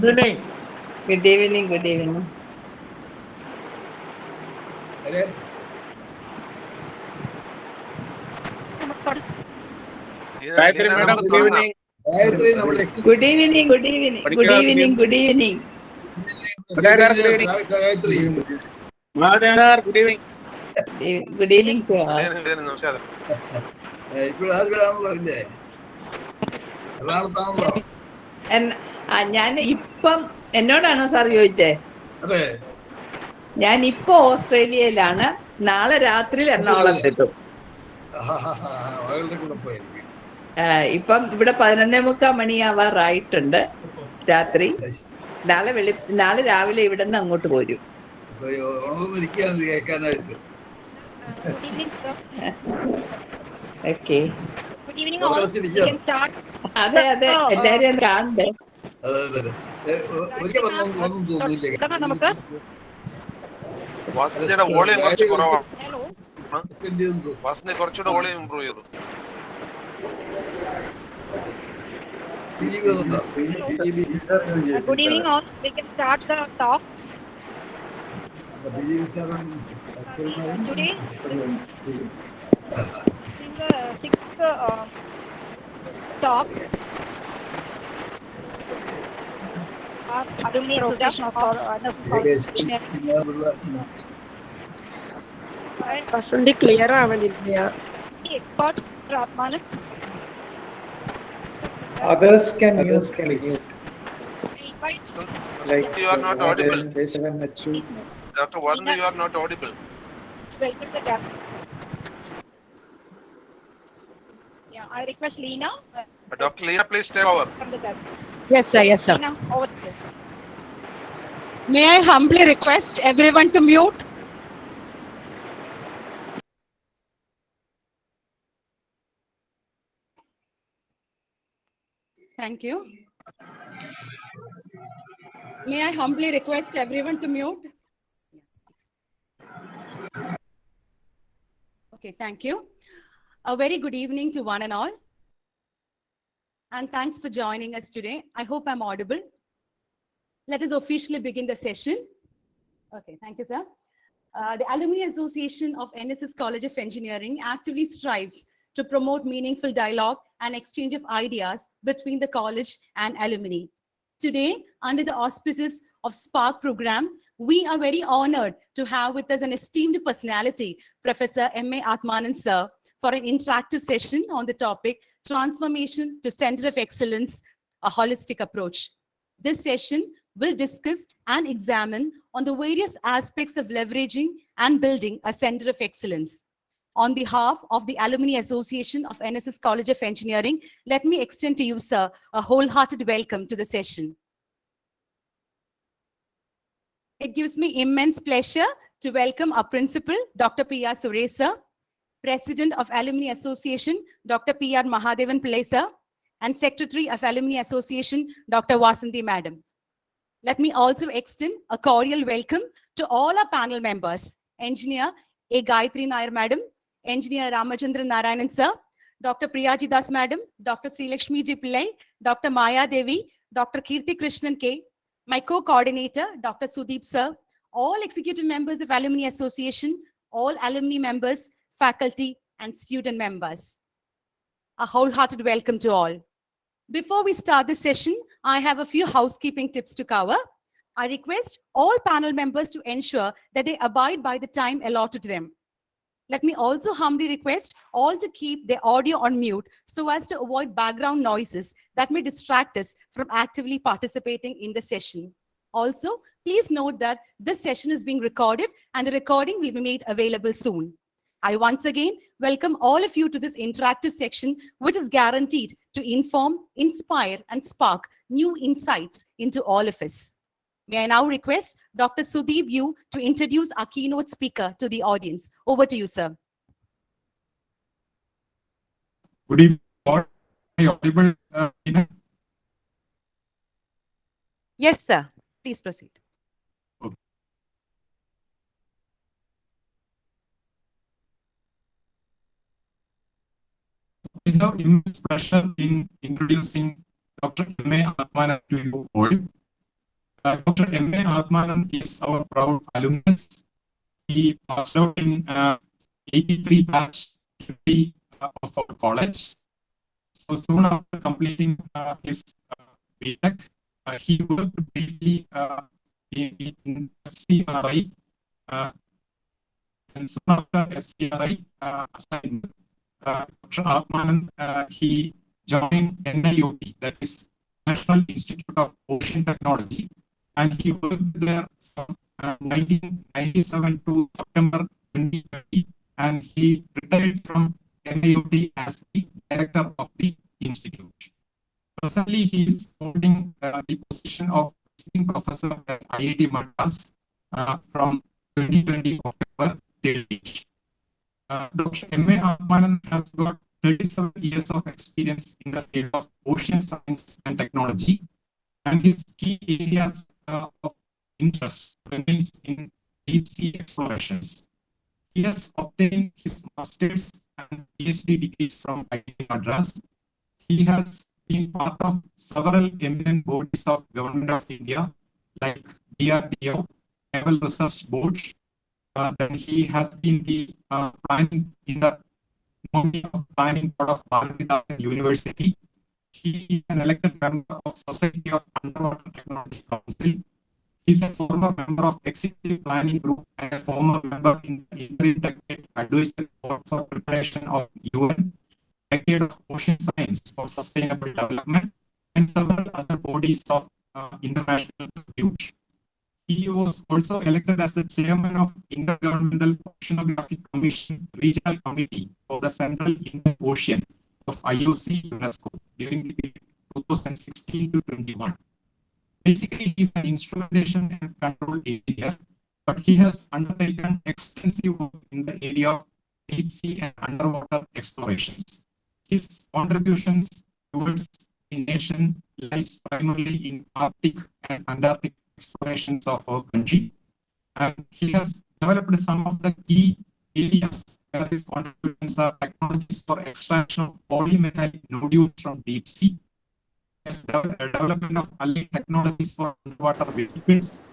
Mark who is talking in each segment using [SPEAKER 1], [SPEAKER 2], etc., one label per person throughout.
[SPEAKER 1] Good evening.
[SPEAKER 2] Good evening, good evening.
[SPEAKER 1] Okay.
[SPEAKER 3] Gayatri madam, good evening.
[SPEAKER 1] Gayatri, നമ്മുടെ
[SPEAKER 2] Good evening, good evening, good evening, good evening.
[SPEAKER 1] Gayatri.
[SPEAKER 3] Mahadevan, good evening.
[SPEAKER 2] Good evening to all.
[SPEAKER 1] ഇപ്പോൾ ആർക്കാണല്ലോ ഇല്ലേ എറണാകുളത്താണല്ലോ.
[SPEAKER 2] ഞാൻ ഇപ്പം എന്നോടാണോ sir ചോദിച്ചേ?
[SPEAKER 1] അതെ,
[SPEAKER 2] ഞാൻ ഇപ്പൊ ഓസ്ട്രേലിയയിലാണ്. നാളെ രാത്രി എറണാകുളത്തെത്തും.
[SPEAKER 1] മകളുടെ കൂടെ പോയിരിക്കും.
[SPEAKER 2] ഇപ്പം ഇവിടെ 11:45 മണിയാവാറായിട്ടുണ്ട് രാത്രി. നാളെ രാവിലെ ഇവിടെ നിന്ന് അങ്ങോട്ട് പോരും.
[SPEAKER 1] ഇരിക്കുകയാണ് കേൾക്കാനായിട്ട്.
[SPEAKER 2] ഓക്കെ, അതെ അതെ, എല്ലാരും കാണണ്ടേ.
[SPEAKER 1] അതെ അതെ, ഒരിക്കൽ ഒന്നും തോന്നില്ല.
[SPEAKER 4] നമുക്ക് വോളിയം കുറച്ച് കുറവാണ്. കുറച്ചുകൂടെ വോളിയം ഇമ്പ്രൂവ് ചെയ്തു.
[SPEAKER 5] Good evening all. We can start the talk. Today, in the sixth talk, our alumni association of our
[SPEAKER 6] Vasanthi clear ആവണില്ല.
[SPEAKER 5] expert Ratmanan.
[SPEAKER 7] Others can use please.
[SPEAKER 4] Like you are not audible.
[SPEAKER 7] Achu.
[SPEAKER 4] Dr. Vasanthi, you are not audible.
[SPEAKER 5] Welcome to that. Yeah, I request Leena.
[SPEAKER 4] Dr. Leena, please take over.
[SPEAKER 5] From the that.
[SPEAKER 6] Yes sir, yes sir.
[SPEAKER 5] Leena, over to you.
[SPEAKER 6] May I humbly request everyone to mute? Thank you. May I humbly request everyone to mute? Okay, thank you. A very good evening to one and all. And thanks for joining us today. I hope I'm audible. Let us officially begin the session. Okay, thank you, sir. The Alumni Association of Nssce College of Engineering actively strives to promote meaningful dialogue and exchange of ideas between the college and alumni. Today, under the auspices of Spark program, we are very honored to have with us an esteemed personality, Professor M.A. Atmanan sir, for an interactive session on the topic Transformation to Center of Excellence, a holistic approach. This session will discuss and examine on the various aspects of leveraging and building a center of excellence. On behalf of the Alumni Association of Nssce College of Engineering, let me extend to you, sir, a wholehearted welcome to the session. It gives me immense pleasure to welcome our principal, Dr. P.R. Suresh, sir, President of Alumni Association, Dr. P.R. Mahadevan Pillai, sir, and Secretary of Alumni Association, Dr. Vasanthi, madam. Let me also extend a cordial welcome to all our panel members, Engineer A. Gayatri Nair, madam, Engineer Ramachandran Narayanan, sir, Dr. Priyaji Das, madam, Dr. Sri Lakshmi Ji Pillai, Dr. Maya Devi, Dr. Kirti Krishnan K, my co-coordinator, Dr. Sudeep, sir, all executive members of Alumni Association, all alumni members, faculty, and student members. A wholehearted welcome to all. Before we start this session, I have a few housekeeping tips to cover. I request all panel members to ensure that they abide by the time allotted to them. Let me also humbly request all to keep their audio on mute so as to avoid background noises that may distract us from actively participating in the session. Also, please note that this session is being recorded and the recording will be made available soon. I once again welcome all of you to this interactive section, which is guaranteed to inform, inspire, and spark new insights into all of us. May I now request Dr. Sudeep Yu to introduce our keynote speaker to the audience. Over to you, sir.
[SPEAKER 8] Good evening. Are you audible?
[SPEAKER 6] Yes, sir. Please proceed.
[SPEAKER 8] Okay. I have immense pleasure in introducing Dr. M.A. Atmanan to you all. Dr. M.A. Atmanand is our proud alumnus. He passed out in 83 batch 50 of our college. So soon after completing his BTech, he worked briefly in FCRI, and soon after FCRI assignment, Dr. Atmanand, he joined NIOT, that is National Institute of Ocean Technology, and he worked there from 1997 to September 2020, and he retired from NIOT as the director of the institute. Presently, he is holding the position of visiting professor at Iit Madras from 2020 October till date. Dr. M.A. Atmanand has got 37 years of experience in the field of ocean science and technology, and his key areas of interest remains in deep sea explorations. He has obtained his master's and PhD degrees from Iit Madras. He has been part of several eminent bodies of Government of India, like DRDO, Naval Research Board. Then he has been the planning in the nominee of planning board of Bioplastics University. He is an elected member of Society of Underwater Technology Council. He is a former member of Executive Planning Group and a former member in the Integrated Advisory Board for preparation of UN Decade of Ocean Science for Sustainable Development and several other bodies of international repute. He was also elected as the chairman of Intergovernmental Oceanographic Commission Regional Committee for the Central Indian Ocean of IOC UNESCO during the period 2016 to 21. Basically, he is an instrumentation and control engineer, but he has undertaken extensive work in the area of deep sea and underwater explorations. His contributions towards the nation lies primarily in Arctic and Antarctic explorations of our country, and he has developed some of the key areas where his contributions are technologies for extraction of polymetallic nodules from deep sea, development of allied technologies for underwater vehicles,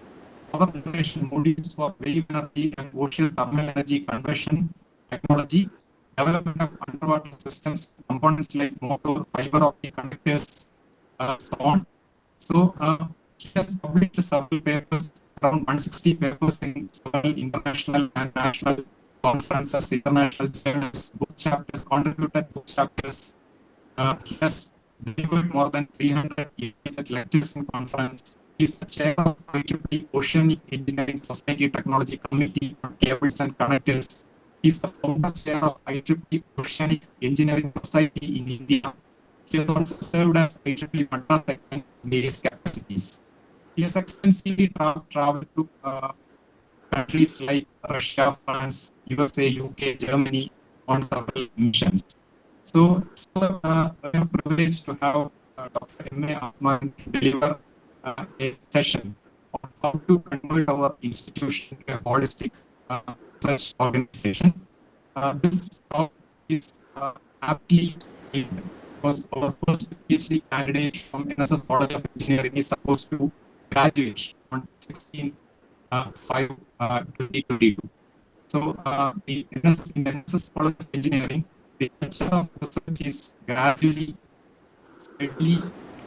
[SPEAKER 8] power generation modules for wave energy and ocean thermal energy conversion technology, development of underwater systems, components like motor, fiber optic conductors, so on. So he has published several papers, around 160 papers in several international and national conferences, international journals, book chapters, contributed book chapters. He has delivered more than 300 lectures and conferences. He is the chair of IEEE Oceanic Engineering Society Technology Committee on Cables and Connectors. He is the founder chair of IEEE Oceanic Engineering Society in India. He has also served as IEEE Madras in various capacities. He has extensively traveled to countries like Russia, France, USA, UK, Germany on several missions. So we are privileged to have Dr. M.A. Atmanand deliver a session on how to convert our institution to a holistic research organization. This talk is aptly named because our first PhD candidate from Nssce College of Engineering is supposed to graduate on 16/5/2022. So in Nssce College of Engineering, the culture of research is gradually, steadily,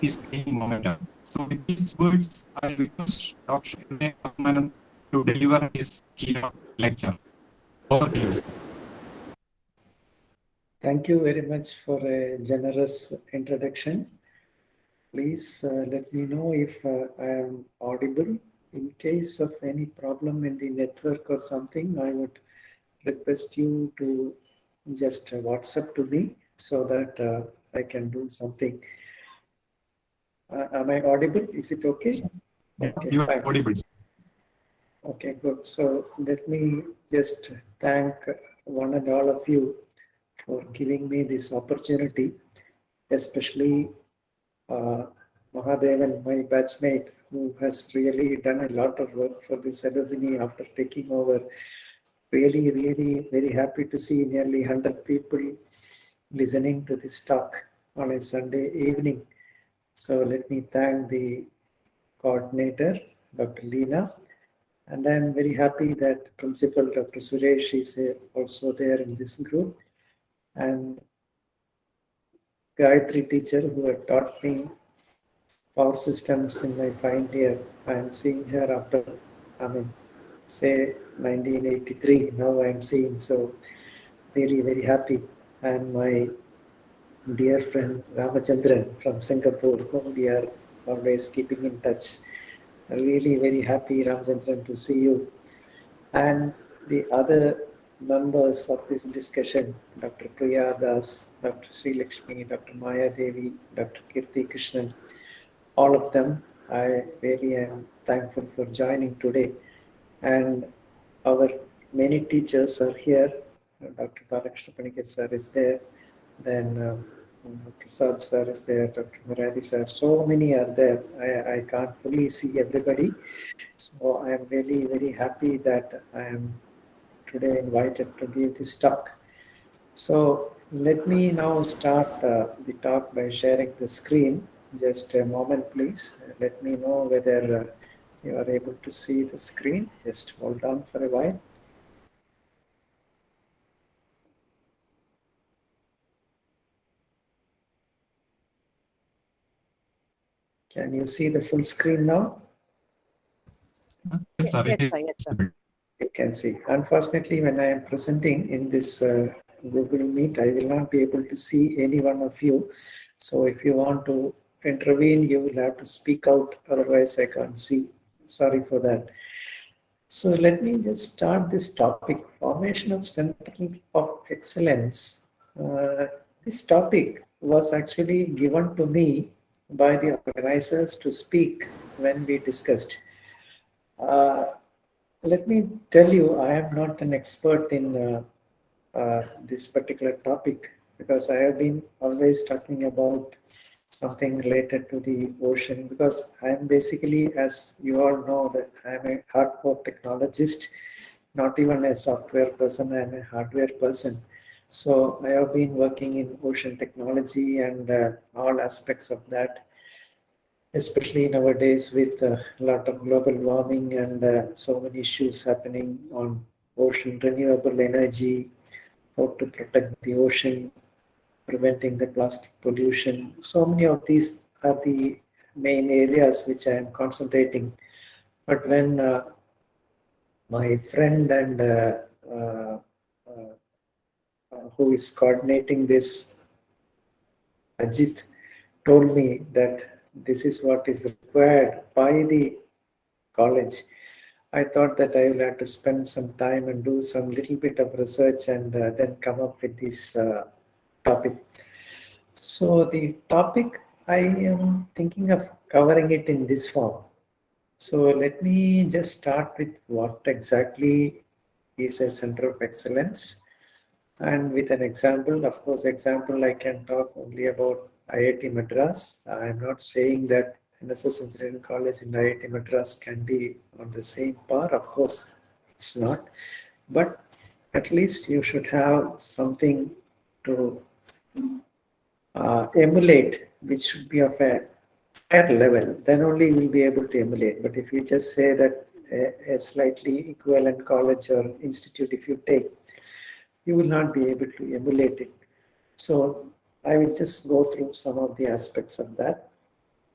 [SPEAKER 8] is gaining momentum. So with these words, I request Dr. M.A. Atmanand to deliver his keynote lecture. Over to you, sir.
[SPEAKER 7] Thank you very much for a generous introduction. Please let me know if I am audible. In case of any problem in the network or something, I would request you to just WhatsApp to me so that I can do something. Am I audible? Is it okay? Okay,
[SPEAKER 8] You are
[SPEAKER 7] fine.
[SPEAKER 8] audible.
[SPEAKER 7] Okay, good. So let me just thank one and all of you for giving me this opportunity, especially Mahadevan, my batchmate, who has really done a lot of work for this alumni after taking over. Really, really very happy to see nearly 100 people listening to this talk on a Sunday evening. So let me thank the coordinator, Dr. Leena. And I'm very happy that Principal Dr. Suresh is also there in this group. And Gayatri teacher who had taught me power systems in my final year. I'm seeing her after, say 1983. Now I'm seeing, so really very happy. And my dear friend Ramachandran from Singapore, whom we are always keeping in touch. Really very happy, Ramachandran, to see you. And the other members of this discussion, Dr. Priya Das, Dr. Sri Lakshmi, Dr. Maya Devi, Dr. Kirti Krishnan, all of them, I really am thankful for joining today. And our many teachers are here. Dr. Balakrishna Panikar sir is there. Then Prasad sir is there, Dr. Murali sir. So many are there. I can't fully see everybody. So I am really very happy that I am today invited to give this talk. So let me now start the talk by sharing the screen. Just a moment, please. Let me know whether you are able to see the screen. Just hold on for a while. Can you see the full screen now?
[SPEAKER 8] Yes, sir.
[SPEAKER 5] Yes,
[SPEAKER 8] It
[SPEAKER 5] sir.
[SPEAKER 8] is
[SPEAKER 5] Yes, sir.
[SPEAKER 8] visible.
[SPEAKER 7] You can see. Unfortunately, when I am presenting in this Google Meet, I will not be able to see any one of you. So if you want to intervene, you will have to speak out. Otherwise, I can't see. Sorry for that. So let me just start this topic, formation of Center of Excellence. This topic was actually given to me by the organizers to speak when we discussed. Let me tell you, I am not an expert in this particular topic because I have been always talking about something related to the ocean because I am basically, as you all know, that I am a hardcore technologist, not even a software person, I am a hardware person. So I have been working in ocean technology and all aspects of that, especially nowadays with a lot of global warming and so many issues happening on ocean, renewable energy, how to protect the ocean, preventing the plastic pollution. So many of these are the main areas which I am concentrating. But when my friend and who is coordinating this, Ajit, told me that this is what is required by the college, I thought that I will have to spend some time and do some little bit of research and then come up with this topic. So the topic, I am thinking of covering it in this form. So let me just start with what exactly is a Center of Excellence. And with an example, of course, example I can talk only about Iit Madras. I am not saying that Nssce Engineering College and Iit Madras can be on the same par. Of course, it's not. But at least you should have something to emulate, which should be of a higher level. Then only you will be able to emulate. But if you just say that a slightly equivalent college or institute, if you take, you will not be able to emulate it. So I will just go through some of the aspects of that.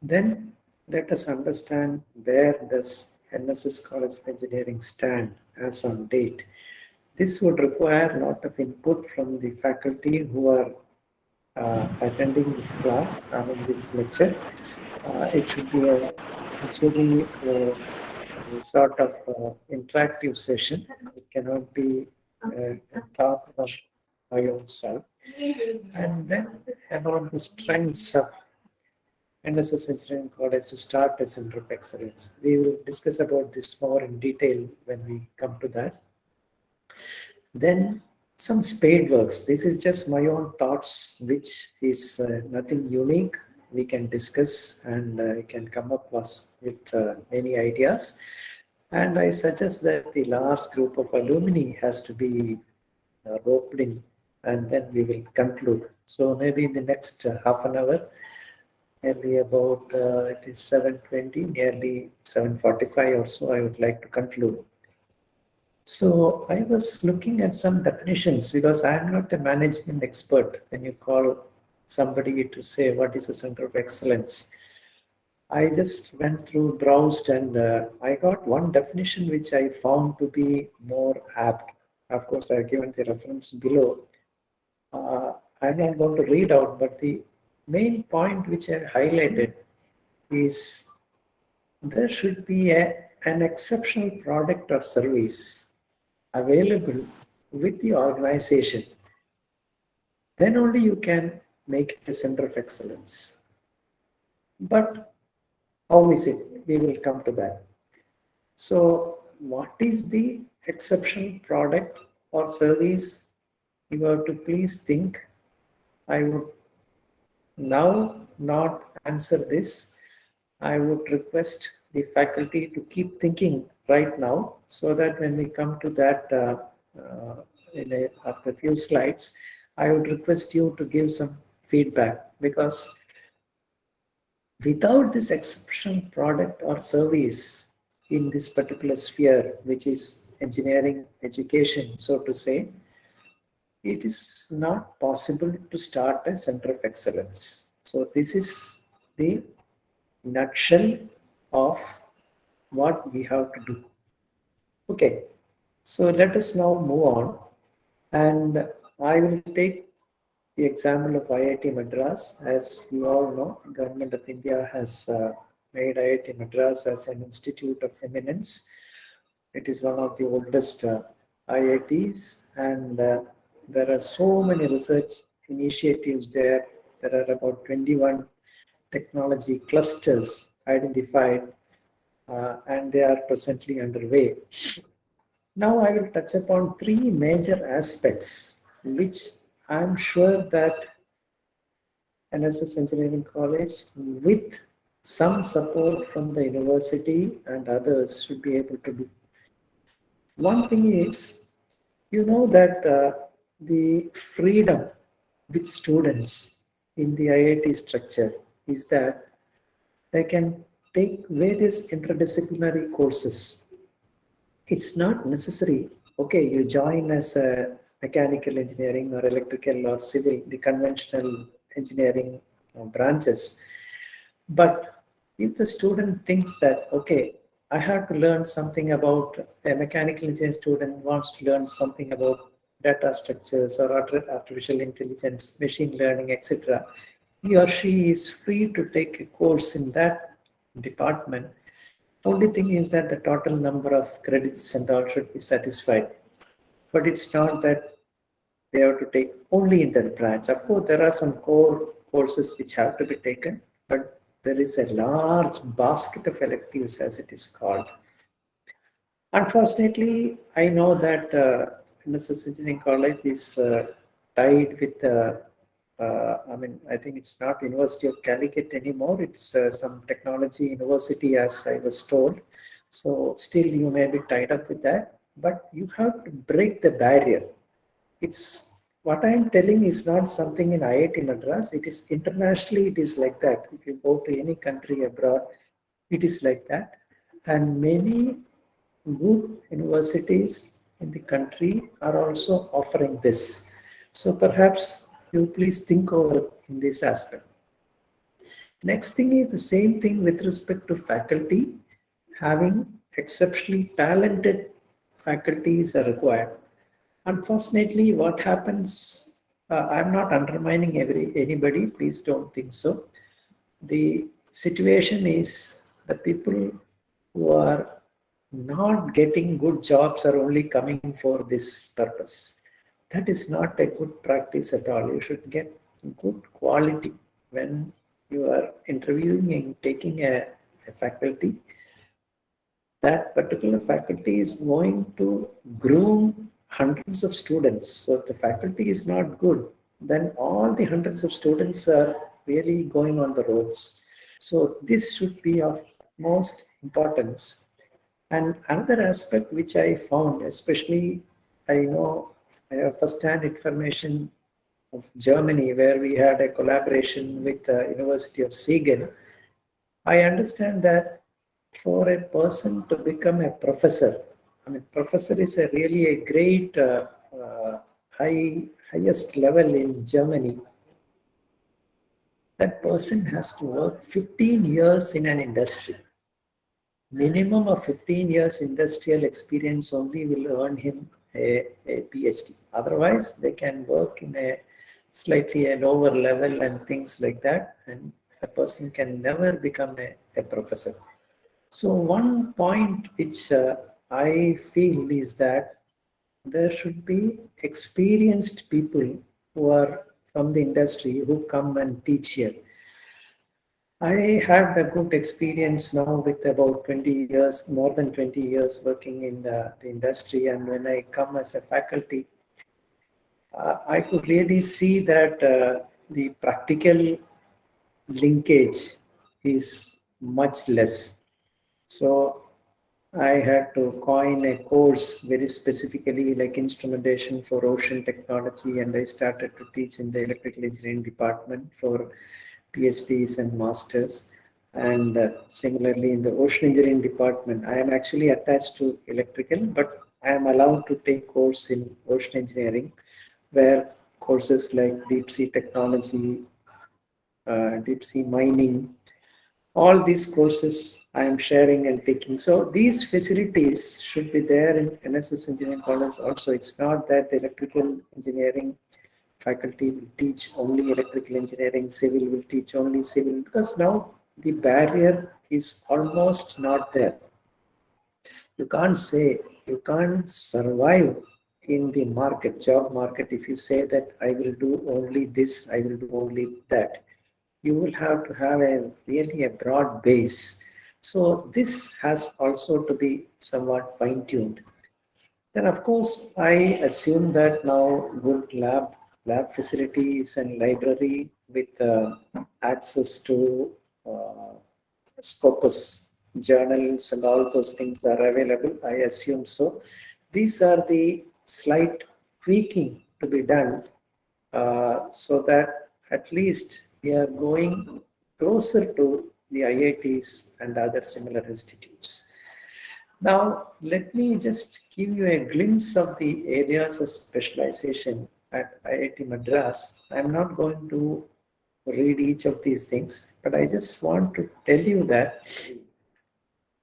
[SPEAKER 7] Then let us understand where does Nssce College of Engineering stand as on date. This would require a lot of input from the faculty who are attending this class, this lecture. It should be a sort of interactive session. It cannot be a talk from my own self. And then about the strengths of Nssce Engineering College to start a Center of Excellence. We will discuss about this more in detail when we come to that. Then some spade works. This is just my own thoughts, which is nothing unique. We can discuss and can come up with many ideas. And I suggest that the last group of alumni has to be roped in, and then we will conclude. So maybe in the next half an hour, nearly about, it is 7:20, nearly 7:45 or so, I would like to conclude. So I was looking at some definitions because I am not a management expert. When you call somebody to say what is a center of excellence, I just went through, browsed, and I got one definition which I found to be more apt. Of course, I have given the reference below. I'm not going to read out, but the main point which I highlighted is there should be an exceptional product or service available with the organization. Then only you can make it a center of excellence. But how is it? We will come to that. So what is the exceptional product or service? You have to please think. I would now not answer this. I would request the faculty to keep thinking right now so that when we come to that after a few slides, I would request you to give some feedback, because without this exceptional product or service in this particular sphere, which is engineering education, so to say, it is not possible to start a center of excellence. So this is the nutshell of what we have to do. Okay, so let us now move on, and I will take the example of Iit Madras. As you all know, the Government of India has made Iit Madras as an institute of eminence. It is one of the oldest IITs, and there are so many research initiatives there. There are about 21 technology clusters identified, and they are presently underway. Now I will touch upon three major aspects which I am sure that Nssce Engineering College, with some support from the university and others, should be able to do. One thing is, you know that the freedom with students in the IIT structure is that they can take various interdisciplinary courses. It's not necessary, okay, you join as a mechanical engineering or electrical or civil, the conventional engineering branches. But if the student thinks that, okay, I have to learn something about, a mechanical engineering student wants to learn something about data structures or artificial intelligence, machine learning, etc., he or she is free to take a course in that department. Only thing is that the total number of credits and all should be satisfied. But it's not that they have to take only in that branch. Of course, there are some core courses which have to be taken, but there is a large basket of electives, as it is called. Unfortunately, I know that Nssce Engineering College is tied with, I think it's not University of Calicut anymore. It's some technology university, as I was told. So still you may be tied up with that, but you have to break the barrier. It's what I'm telling is not something in Iit Madras. It is internationally, it is like that. If you go to any country abroad, it is like that. And many good universities in the country are also offering this. So perhaps you please think over in this aspect. Next thing is the same thing with respect to faculty. Having exceptionally talented faculties are required. Unfortunately, what happens, I'm not undermining anybody, please don't think so. The situation is the people who are not getting good jobs are only coming for this purpose. That is not a good practice at all. You should get good quality when you are interviewing and taking a faculty. That particular faculty is going to groom hundreds of students. So if the faculty is not good, then all the hundreds of students are really going on the roads. So this should be of most importance. And another aspect which I found, especially I know I have first-hand information of Germany, where we had a collaboration with the University of Siegen, I understand that for a person to become a professor, I mean, professor is a really a great highest level in Germany. That person has to work 15 years in an industry. Minimum of 15 years industrial experience only will earn him a PhD. Otherwise, they can work in a slightly a lower level and things like that, and a person can never become a professor. So one point which I feel is that there should be experienced people who are from the industry who come and teach here. I had a good experience now with about 20 years, more than 20 years working in the industry. And when I come as a faculty, I could really see that the practical linkage is much less. So I had to coin a course very specifically like instrumentation for ocean technology, and I started to teach in the electrical engineering department for PhDs and masters. And similarly in the ocean engineering department, I am actually attached to electrical, but I am allowed to take course in ocean engineering, where courses like deep sea technology, deep sea mining, all these courses I am sharing and taking. So these facilities should be there in Nssce Engineering College also. It's not that the electrical engineering faculty will teach only electrical engineering, civil will teach only civil, because now the barrier is almost not there. You can't say, you can't survive in the market, job market, if you say that I will do only this, I will do only that. You will have to have a really a broad base. So this has also to be somewhat fine-tuned. Then of course, I assume that now good lab facilities and library with access to Scopus journals and all those things are available. I assume so. These are the slight tweaking to be done so that at least we are going closer to the IITs and other similar institutes. Now, let me just give you a glimpse of the areas of specialization at Iit Madras. I'm not going to read each of these things, but I just want to tell you that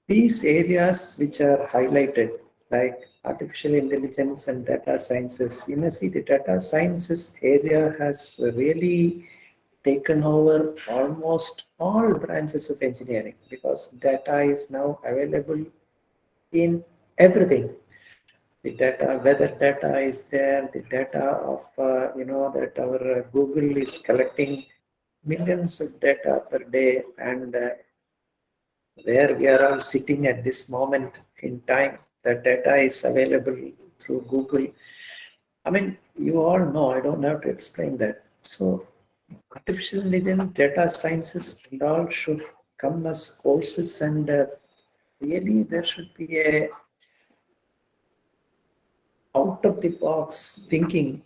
[SPEAKER 7] these areas which are highlighted, like artificial intelligence and data sciences, you may see the data sciences area has really taken over almost all branches of engineering, because data is now available in everything. The data, weather data is there, the data of, that our Google is collecting millions of data per day, and where we are all sitting at this moment in time, the data is available through Google. I mean, you all know, I don't have to explain that. So artificial intelligence, data sciences and all should come as courses, and really there should be a out of the box thinking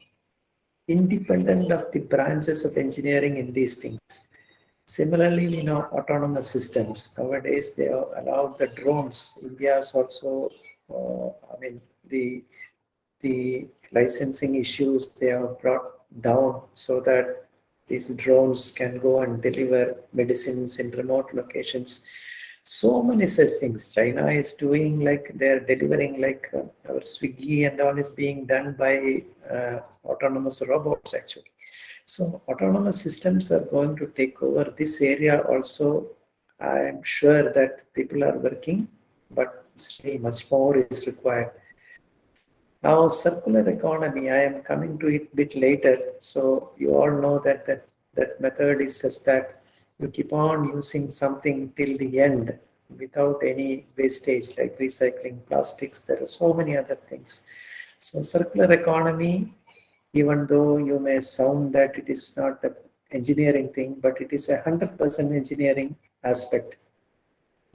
[SPEAKER 7] independent of the branches of engineering in these things. Similarly, we know autonomous systems. Nowadays, they have allowed the drones. India is also, the licensing issues they have brought down so that these drones can go and deliver medicines in remote locations. So many such things. China is doing, like they're delivering, like our Swiggy and all is being done by autonomous robots actually. So autonomous systems are going to take over this area also. I'm sure that people are working, but still much more is required. Now, circular economy, I am coming to it a bit later. So you all know that that method is such that you keep on using something till the end without any wastage, like recycling plastics. There are so many other things. So circular economy, even though you may sound that it is not an engineering thing, but it is 100% engineering aspect,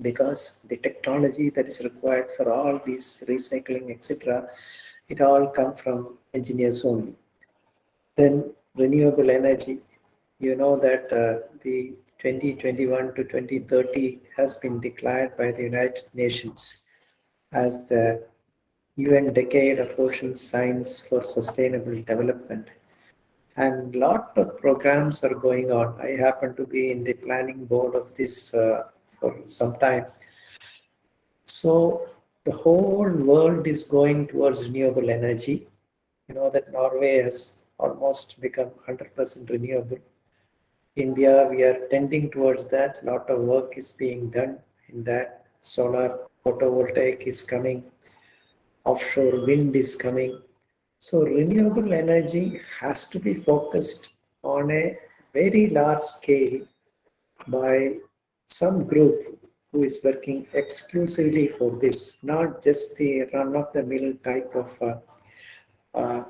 [SPEAKER 7] because the technology that is required for all these recycling, etc., it all come from engineers only. Then renewable energy. You know that the 2021 to 2030 has been declared by the United Nations as the UN Decade of Ocean Science for Sustainable Development. And a lot of programs are going on. I happen to be in the planning board of this for some time. So the whole world is going towards renewable energy. You know that Norway has almost become 100% renewable. India, we are tending towards that. A lot of work is being done in that. Solar photovoltaic is coming. Offshore wind is coming. So renewable energy has to be focused on a very large scale by some group who is working exclusively for this, not just the run-of-the-mill type of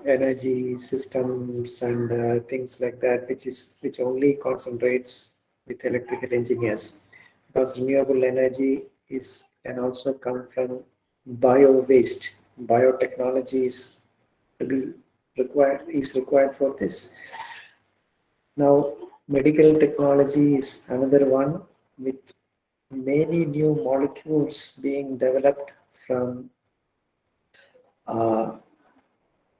[SPEAKER 7] energy systems and things like that, which only concentrates with electrical engineers. Because renewable energy can also come from bio waste. Biotechnology is required for this. Now, medical technology is another one, with many new molecules being developed from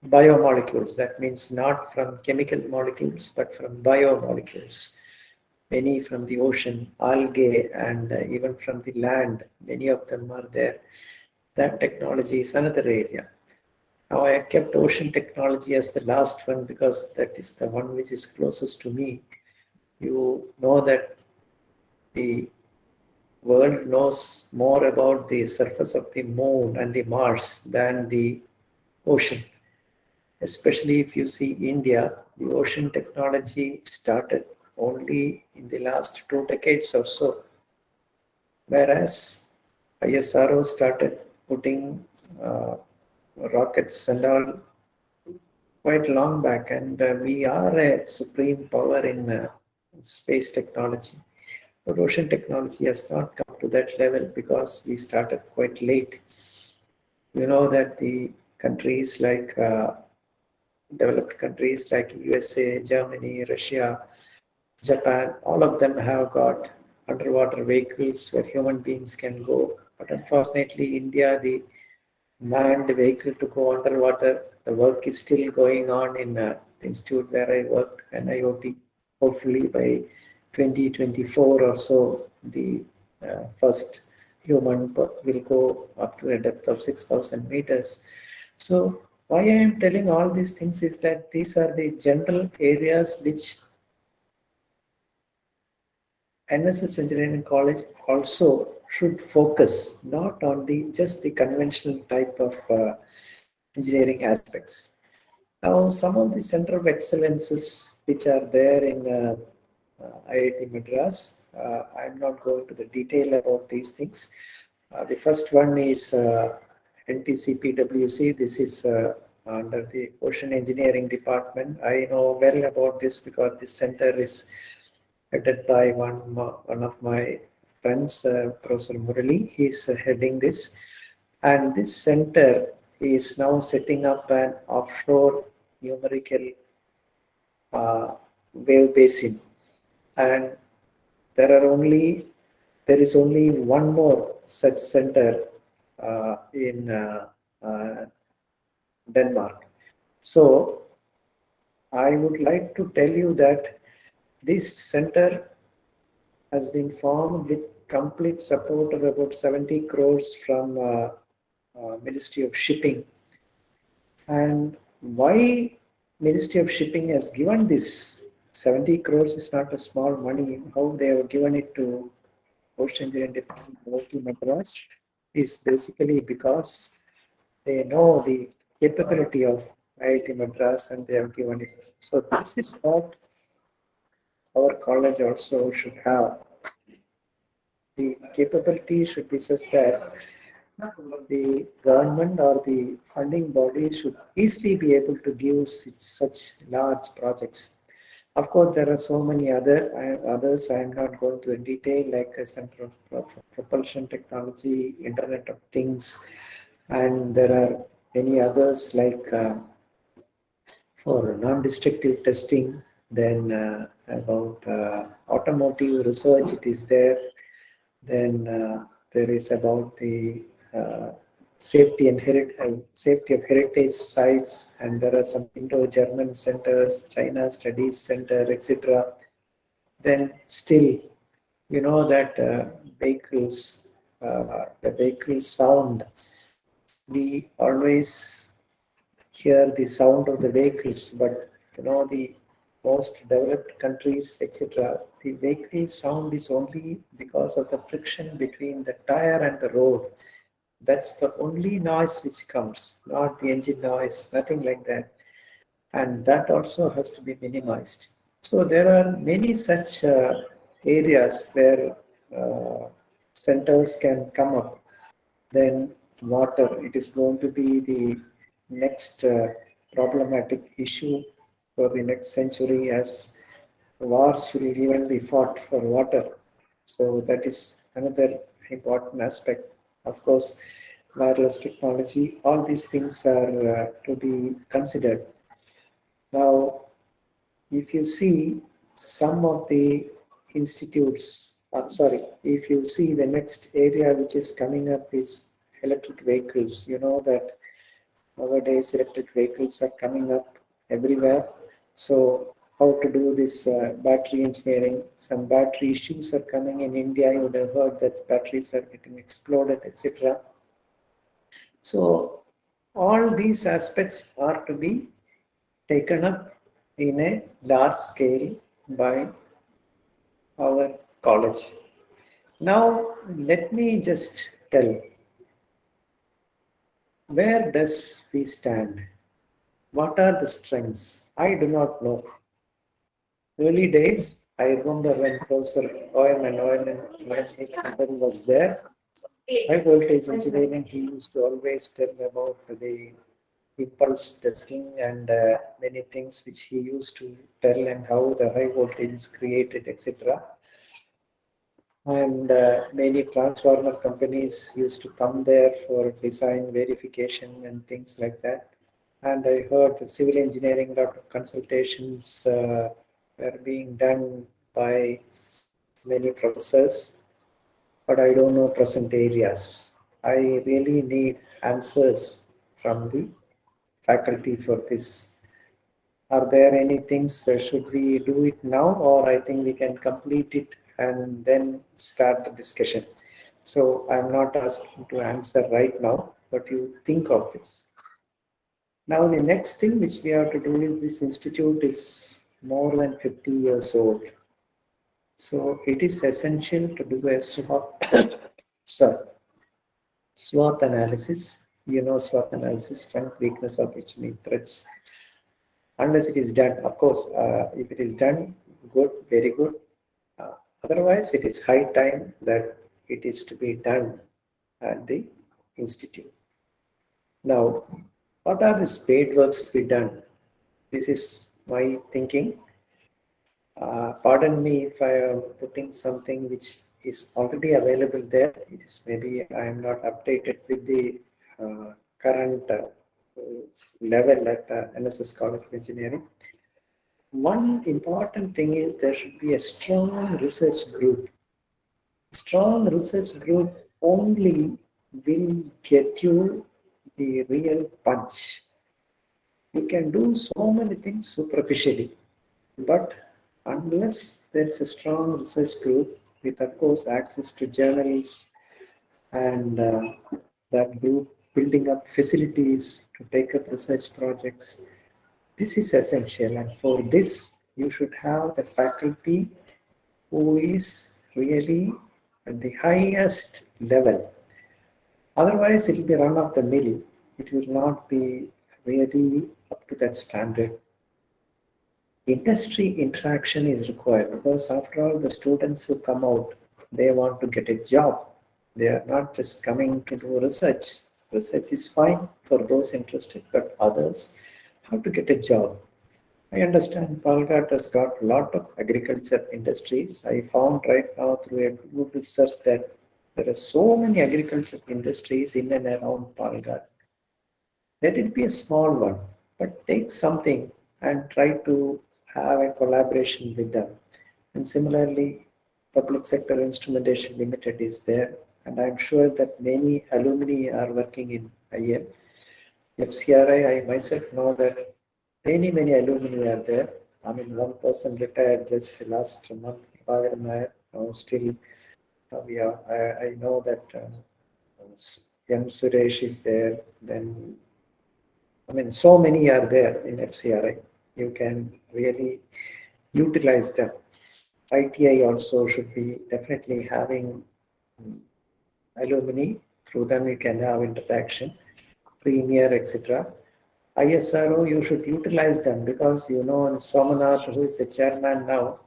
[SPEAKER 7] biomolecules. That means not from chemical molecules, but from biomolecules. Many from the ocean, algae, and even from the land. Many of them are there. That technology is another area. Now, I kept ocean technology as the last one because that is the one which is closest to me. You know that the world knows more about the surface of the moon and the Mars than the ocean. Especially if you see India, the ocean technology started only in the last 2 decades or so. Whereas ISRO started putting rockets and all quite long back, and we are a supreme power in space technology. But ocean technology has not come to that level because we started quite late. You know that the countries like developed countries like USA, Germany, Russia, Japan, all of them have got underwater vehicles where human beings can go. But unfortunately, India, the manned vehicle to go underwater, the work is still going on in the institute where I worked, NIOT. Hopefully by 2024 or so, the first human will go up to a depth of 6,000 meters. So why I am telling all these things is that these are the general areas which Nssce Engineering College also should focus, not on just the conventional type of engineering aspects. Now, some of the center of excellences which are there in Iit Madras, I'm not going to the detail about these things. The first one is NTCPWC. This is under the Ocean Engineering Department. I know well about this because this center is headed by one of my friends, Professor Murali. He is heading this. And this center is now setting up an offshore numerical wave basin. And there is only one more such center in Denmark. So I would like to tell you that this center has been formed with complete support of about 70 crores from Ministry of Shipping. And why Ministry of Shipping has given this 70 crores is not a small money. How they have given it to Ocean Engineering Department of Iit Madras is basically because they know the capability of IIT Madras and they have given it. So this is what our college also should have. The capability should be such that the government or the funding body should easily be able to give such large projects. Of course, there are so many others. I am not going to detail, like a Center of Propulsion Technology, Internet of Things, and there are many others like for non-destructive testing. Then about automotive research, it is there. Then there is about the safety and safety of heritage sites, and there are some Indo-German centers, China Studies Center, etc. Then still, you know that vehicles, the vehicle sound, we always hear the sound of the vehicles, but you know the most developed countries, etc., the vehicle sound is only because of the friction between the tire and the road. That's the only noise which comes, not the engine noise, nothing like that. And that also has to be minimized. So there are many such areas where centers can come up. Then water, it is going to be the next problematic issue for the next century, as wars will even be fought for water. So that is another important aspect. Of course, wireless technology, all these things are to be considered. Now, if you see some of the institutes, if you see the next area which is coming up is electric vehicles. You know that nowadays electric vehicles are coming up everywhere. So how to do this battery engineering? Some battery issues are coming in India. You would have heard that batteries are getting exploded, etc. So all these aspects are to be taken up in a large scale by our college. Now, let me just tell, where does we stand? What are the strengths? I do not know. Early days, I remember when Professor Owen was there, high voltage engineering, he used to always tell about the impulse testing and many things which he used to tell, and how the high voltage is created, etc. And many transformer companies used to come there for design verification and things like that. And I heard the civil engineering, lot of consultations were being done by many professors, but I don't know present areas. I really need answers from the faculty for this. Are there any things, should we do it now, or I think we can complete it and then start the discussion? So I'm not asking to answer right now, but you think of this. Now the next thing which we have to do is, this institute is more than 50 years old. So it is essential to do a SWOT analysis. You know, SWOT analysis, strength, weakness, opportunity, threats. Unless it is done, of course, if it is done, good, very good. Otherwise, it is high time that it is to be done at the institute. Now, what are the spade works to be done? This is my thinking. Pardon me if I am putting something which is already available there. It is maybe I am not updated with the current level at Nssce College of Engineering. One important thing is there should be a strong research group. Strong research group only will get you the real punch. You can do so many things superficially, but unless there's a strong research group with, of course, access to journals, and that group building up facilities to take up research projects, this is essential. And for this, you should have the faculty who is really at the highest level. Otherwise, it will be run of the mill. It will not be really up to that standard. Industry interaction is required, because after all, the students who come out, they want to get a job. They are not just coming to do research. Research is fine for those interested, but others have to get a job. I understand Palghat has got a lot of agriculture industries. I found right now through a Google search that there are so many agriculture industries in and around Palghat. Let it be a small one, but take something and try to have a collaboration with them. And similarly, Public Sector Instrumentation Limited is there, and I'm sure that many alumni are working in IL. FCRI, I myself know that many alumni are there. I mean, one person retired just last month, now still I know that M. Suresh is there. Then, I mean, so many are there in FCRI. You can really utilize them. ITI also should be definitely having alumni. Through them, you can have interaction, Premier, etc. ISRO, you should utilize them because you know Somanath, who is the chairman now,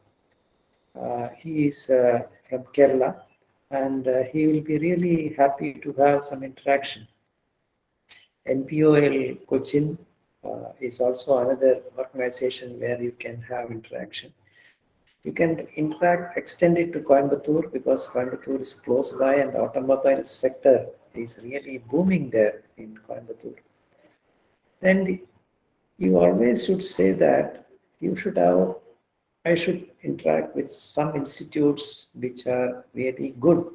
[SPEAKER 7] he is from Kerala, and he will be really happy to have some interaction. NPOL Cochin is also another organization where you can have interaction. You can extend it to Coimbatore because Coimbatore is close by and the automobile sector is really booming there in Coimbatore. Then you always should say that you should have, I should interact with some institutes which are really good.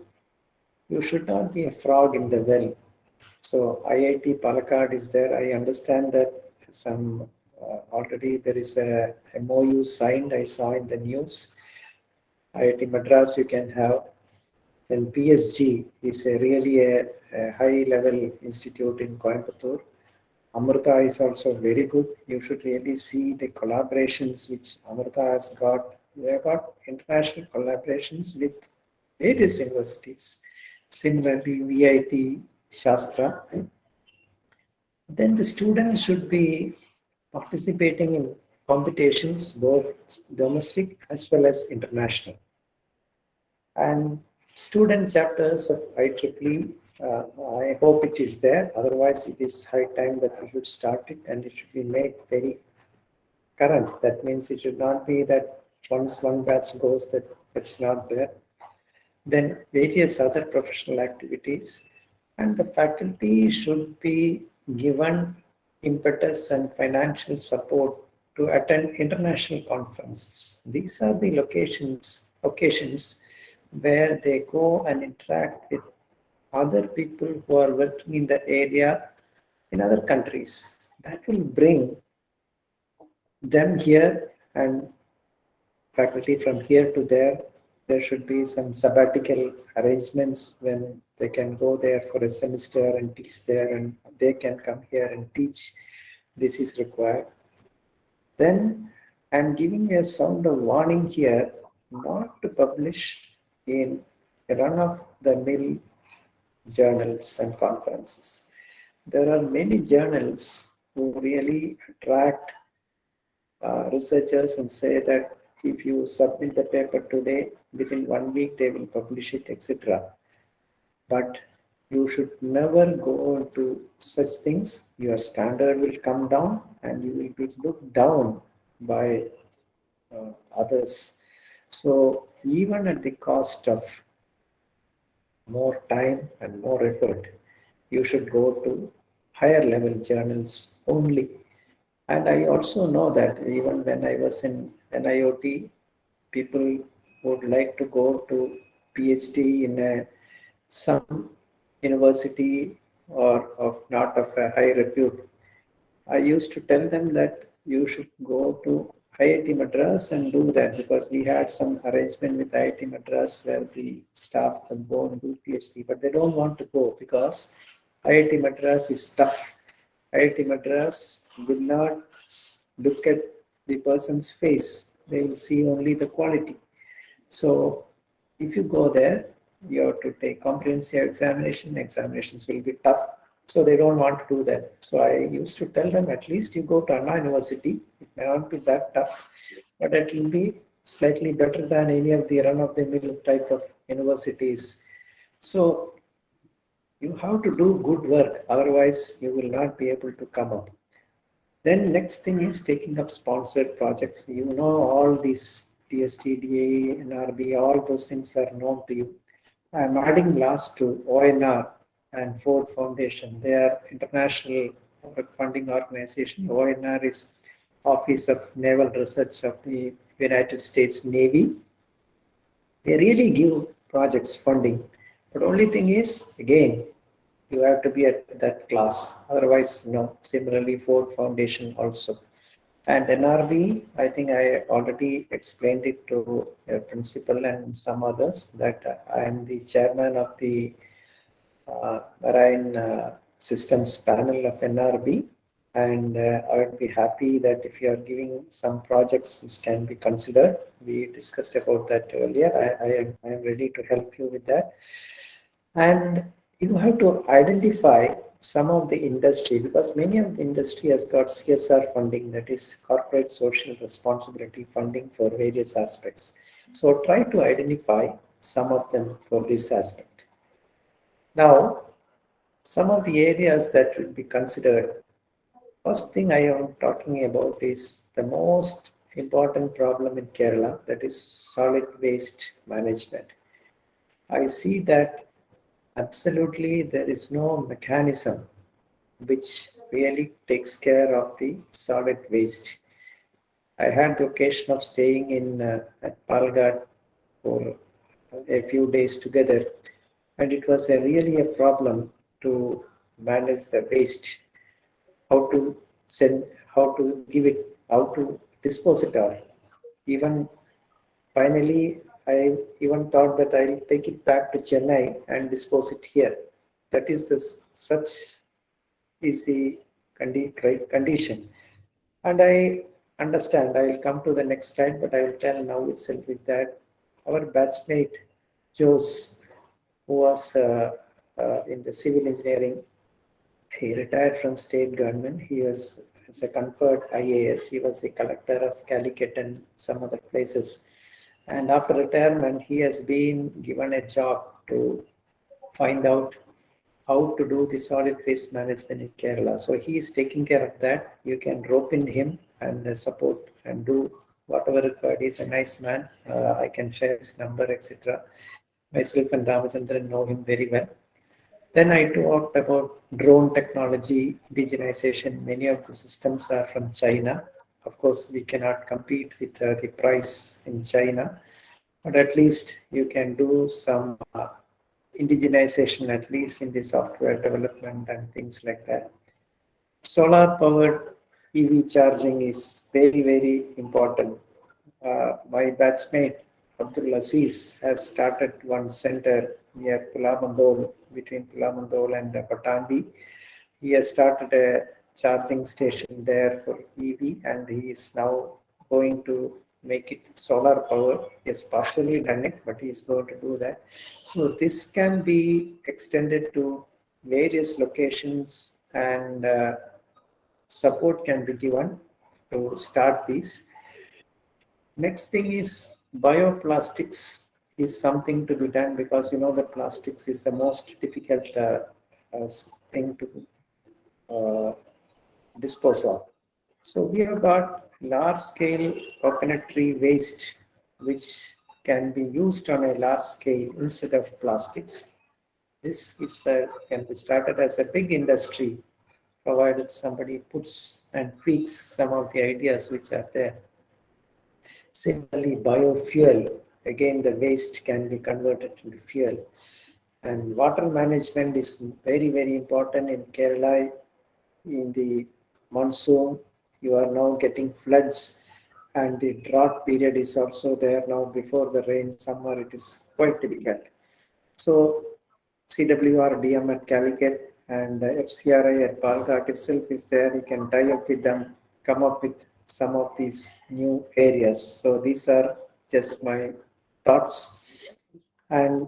[SPEAKER 7] You should not be a frog in the well. So IIT Palakkad is there. I understand that some already there is a MOU signed. I saw in the news. IIT Madras you can have. Then PSG is really a high-level institute in Coimbatore. Amrita is also very good. You should really see the collaborations which Amrita has got. They have got international collaborations with various universities. Similarly, VIT, Shastra. Then the students should be participating in competitions, both domestic as well as international. And student chapters of IEEE, I hope it is there. Otherwise, it is high time that we should start it and it should be made very current. That means it should not be that once one batch goes that it's not there. Then various other professional activities, and the faculty should be given impetus and financial support to attend international conferences. These are the occasions where they go and interact with other people who are working in the area in other countries. That will bring them here, and faculty from here to there. There should be some sabbatical arrangements when they can go there for a semester and teach there, and they can come here and teach. This is required. Then I'm giving a sound of warning here not to publish in run-of-the-mill journals and conferences. There are many journals who really attract researchers and say that if you submit the paper today, within 1 week they will publish it, etc. But you should never go into such things. Your standard will come down and you will be looked down by others. So even at the cost of more time and more effort, you should go to higher level journals only. And I also know that even when I was in NIOT, people would like to go to PhD in some university or of not of a high repute. I used to tell them that you should go to IIT Madras and do that, because we had some arrangement with IIT Madras where the staff can go and do PhD, but they don't want to go because IIT Madras is tough. IIT Madras will not look at the person's face. They will see only the quality. So if you go there, you have to take comprehensive examination. Examinations will be tough. So they don't want to do that. So I used to tell them, at least you go to Anna University. It may not be that tough, but it will be slightly better than any of the run-of-the-mill type of universities. So you have to do good work. Otherwise, you will not be able to come up. Then next thing is taking up sponsored projects. You know all these PSTDA, NRB, all those things are known to you. I'm adding last to ONR and Ford Foundation. They are international funding organization. ONR is Office of Naval Research of the United States Navy. They really give projects funding, but only thing is, again, you have to be at that class. Otherwise, no. Similarly, Ford Foundation also. And NRB, I think I already explained it to a principal and some others that I am the chairman of the Marine Systems panel of NRB. And I would be happy that if you are giving some projects which can be considered, we discussed about that earlier. I am ready to help you with that. And you have to identify some of the industry, because many of the industry has got CSR funding, that is corporate social responsibility funding for various aspects. So try to identify some of them for this aspect. Now, some of the areas that will be considered. First thing I am talking about is the most important problem in Kerala, that is solid waste management. I see that absolutely there is no mechanism which really takes care of the solid waste. I had the occasion of staying in at Palghat for a few days together, and it was really a problem to manage the waste, how to send, how to give it, how to dispose it off. Even finally, I even thought that I'll take it back to Chennai and dispose it here. That is the such is the condition. And I understand, I will come to the next slide, but I will tell now itself is that our batchmate, Jose, who was in the civil engineering, he retired from state government. He was as a conferred IAS. He was the collector of Calicut and some other places. And after retirement, he has been given a job to find out how to do the solid waste management in Kerala. So he is taking care of that. You can rope in him and support and do whatever required. He's a nice man. I can share his number, etc. Myself and Ramachandran know him very well. Then I talked about drone technology, indigenization. Many of the systems are from China. Of course, we cannot compete with the price in China, but at least you can do some indigenization, at least in the software development and things like that. Solar powered EV charging is very, very important. My batchmate Abdul Aziz has started one center near Pulamandol, between Pulamandol and Patandi. He has started a charging station there for EV, and he is now going to make it solar power. He has partially done it, but he is going to do that. So this can be extended to various locations, and support can be given to start these. Next thing is bioplastics is something to be done, because the plastics is the most difficult thing to dispose of. So we have got large scale coconut tree waste which can be used on a large scale instead of plastics. This is can be started as a big industry, provided somebody puts and tweaks some of the ideas which are there. Similarly, biofuel, again the waste can be converted into fuel. And water management is very, very important in Kerala. In the monsoon, you are now getting floods, and the drought period is also there now. Before the rain, summer, it is quite difficult. So CWRDM at Calicut and FCRI at Palghat itself is there. You can tie up with them, come up with some of these new areas. So these are just my thoughts. And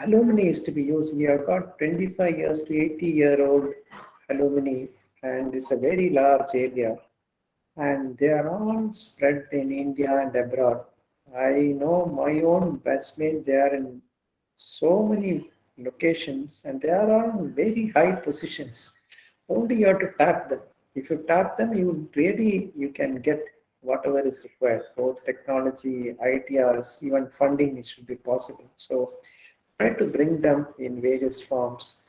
[SPEAKER 7] alumni is to be used. We have got 25 years to 80-year-old alumni, and it's a very large area. And they are all spread in India and abroad. I know my own batchmates, they are in so many locations, and they are all in very high positions. Only you have to tap them. If you tap them, you can get whatever is required, both technology, ideas, even funding, it should be possible. So try to bring them in various forms.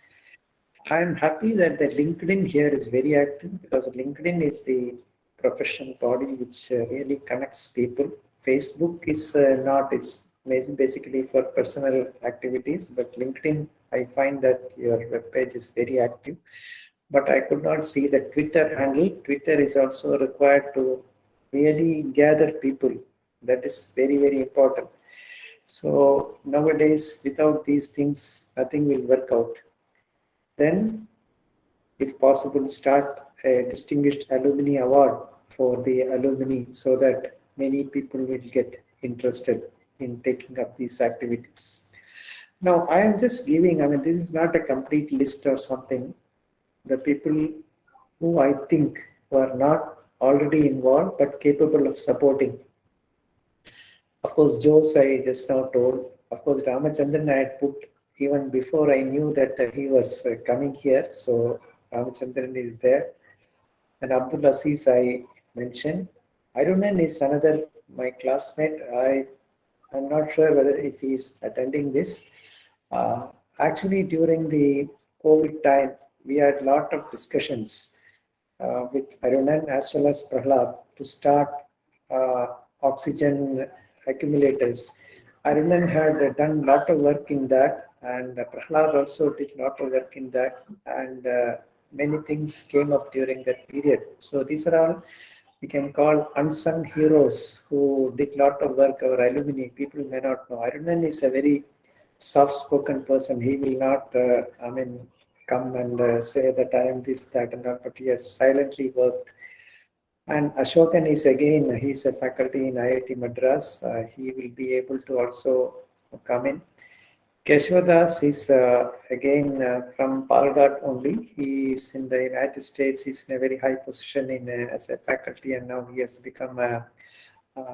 [SPEAKER 7] I'm happy that the LinkedIn here is very active, because LinkedIn is the professional body which really connects people. Facebook is not, it's basically for personal activities, but LinkedIn, I find that your web page is very active. But I could not see the Twitter handle. Twitter is also required to really gather people. That is very, very important. So nowadays, without these things, nothing will work out. Then, if possible, start a distinguished alumni award for the alumni so that many people will get interested in taking up these activities. Now, I am just giving, I mean, this is not a complete list or something. The people who I think were not already involved but capable of supporting. Of course, Jose, I just now told. Of course, Ramachandran I had put even before I knew that he was coming here. So Ramachandran is there. And Abdul Aziz I mentioned. Irunan is another, my classmate. I'm not sure whether if he is attending this. Actually, during the COVID time, we had a lot of discussions with Irunan as well as Prahlad to start oxygen accumulators. Irunan had done a lot of work in that, and Prahlad also did a lot of work in that, and many things came up during that period. So these are all we can call unsung heroes who did a lot of work. Our alumni, people may not know. Irunan is a very soft-spoken person. He will not, come and say that I am this, that, and that, but he has silently worked. And Ashokan is again, he's a faculty in Iit Madras. He will be able to also come in. Keshwadas is again from Palghat only. He is in the United States. He's in a very high position in as a faculty, and now he has become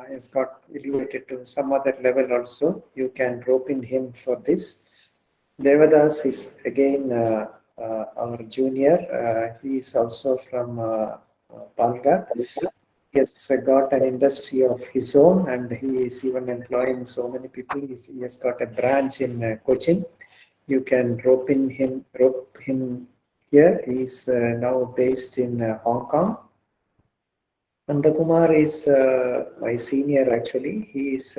[SPEAKER 7] has got elevated to some other level also. You can rope in him for this. Devadas is again our junior. He is also from Palghat. He has got an industry of his own, and he is even employing so many people. He has got a branch in Cochin. You can rope him here. He is now based in Hong Kong. Nandakumar is my senior actually. He is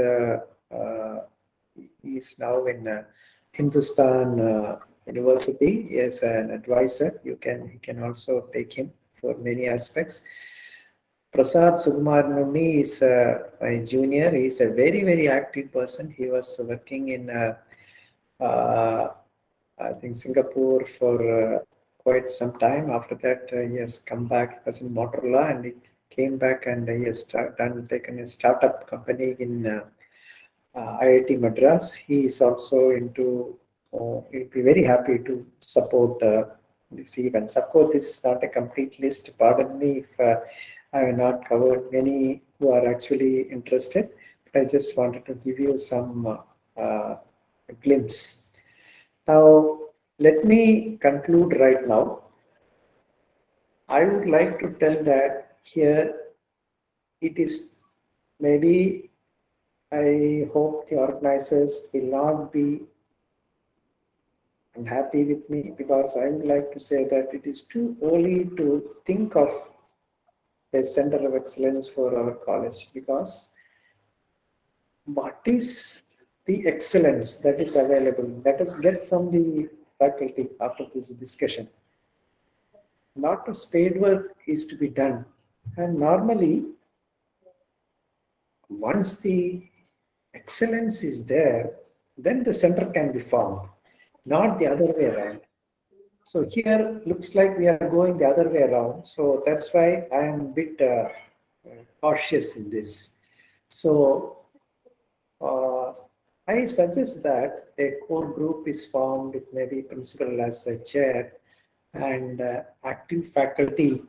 [SPEAKER 7] now in Hindustan University as an advisor. He can also take him for many aspects. Prasad Sukumar Nunni is my junior. He is a very, very active person. He was working in, I think, Singapore for quite some time. After that, he has come back. He was in Motorola, and he came back and he has taken a startup company in Iit Madras. He is also into, he'll be very happy to support these events. Of course, this is not a complete list. Pardon me if I have not covered many who are actually interested, but I just wanted to give you some glimpse. Now, let me conclude right now. I would like to tell that here it is maybe, I hope the organizers will not be unhappy with me, because I would like to say that it is too early to think of a center of excellence for our college, because what is the excellence that is available? Let us get from the faculty after this discussion. Lot of spade work is to be done, and normally once the excellence is there, then the center can be formed, not the other way around. So here looks like we are going the other way around. So that's why I am a bit cautious in this. So I suggest that a core group is formed with maybe principal as a chair and active faculty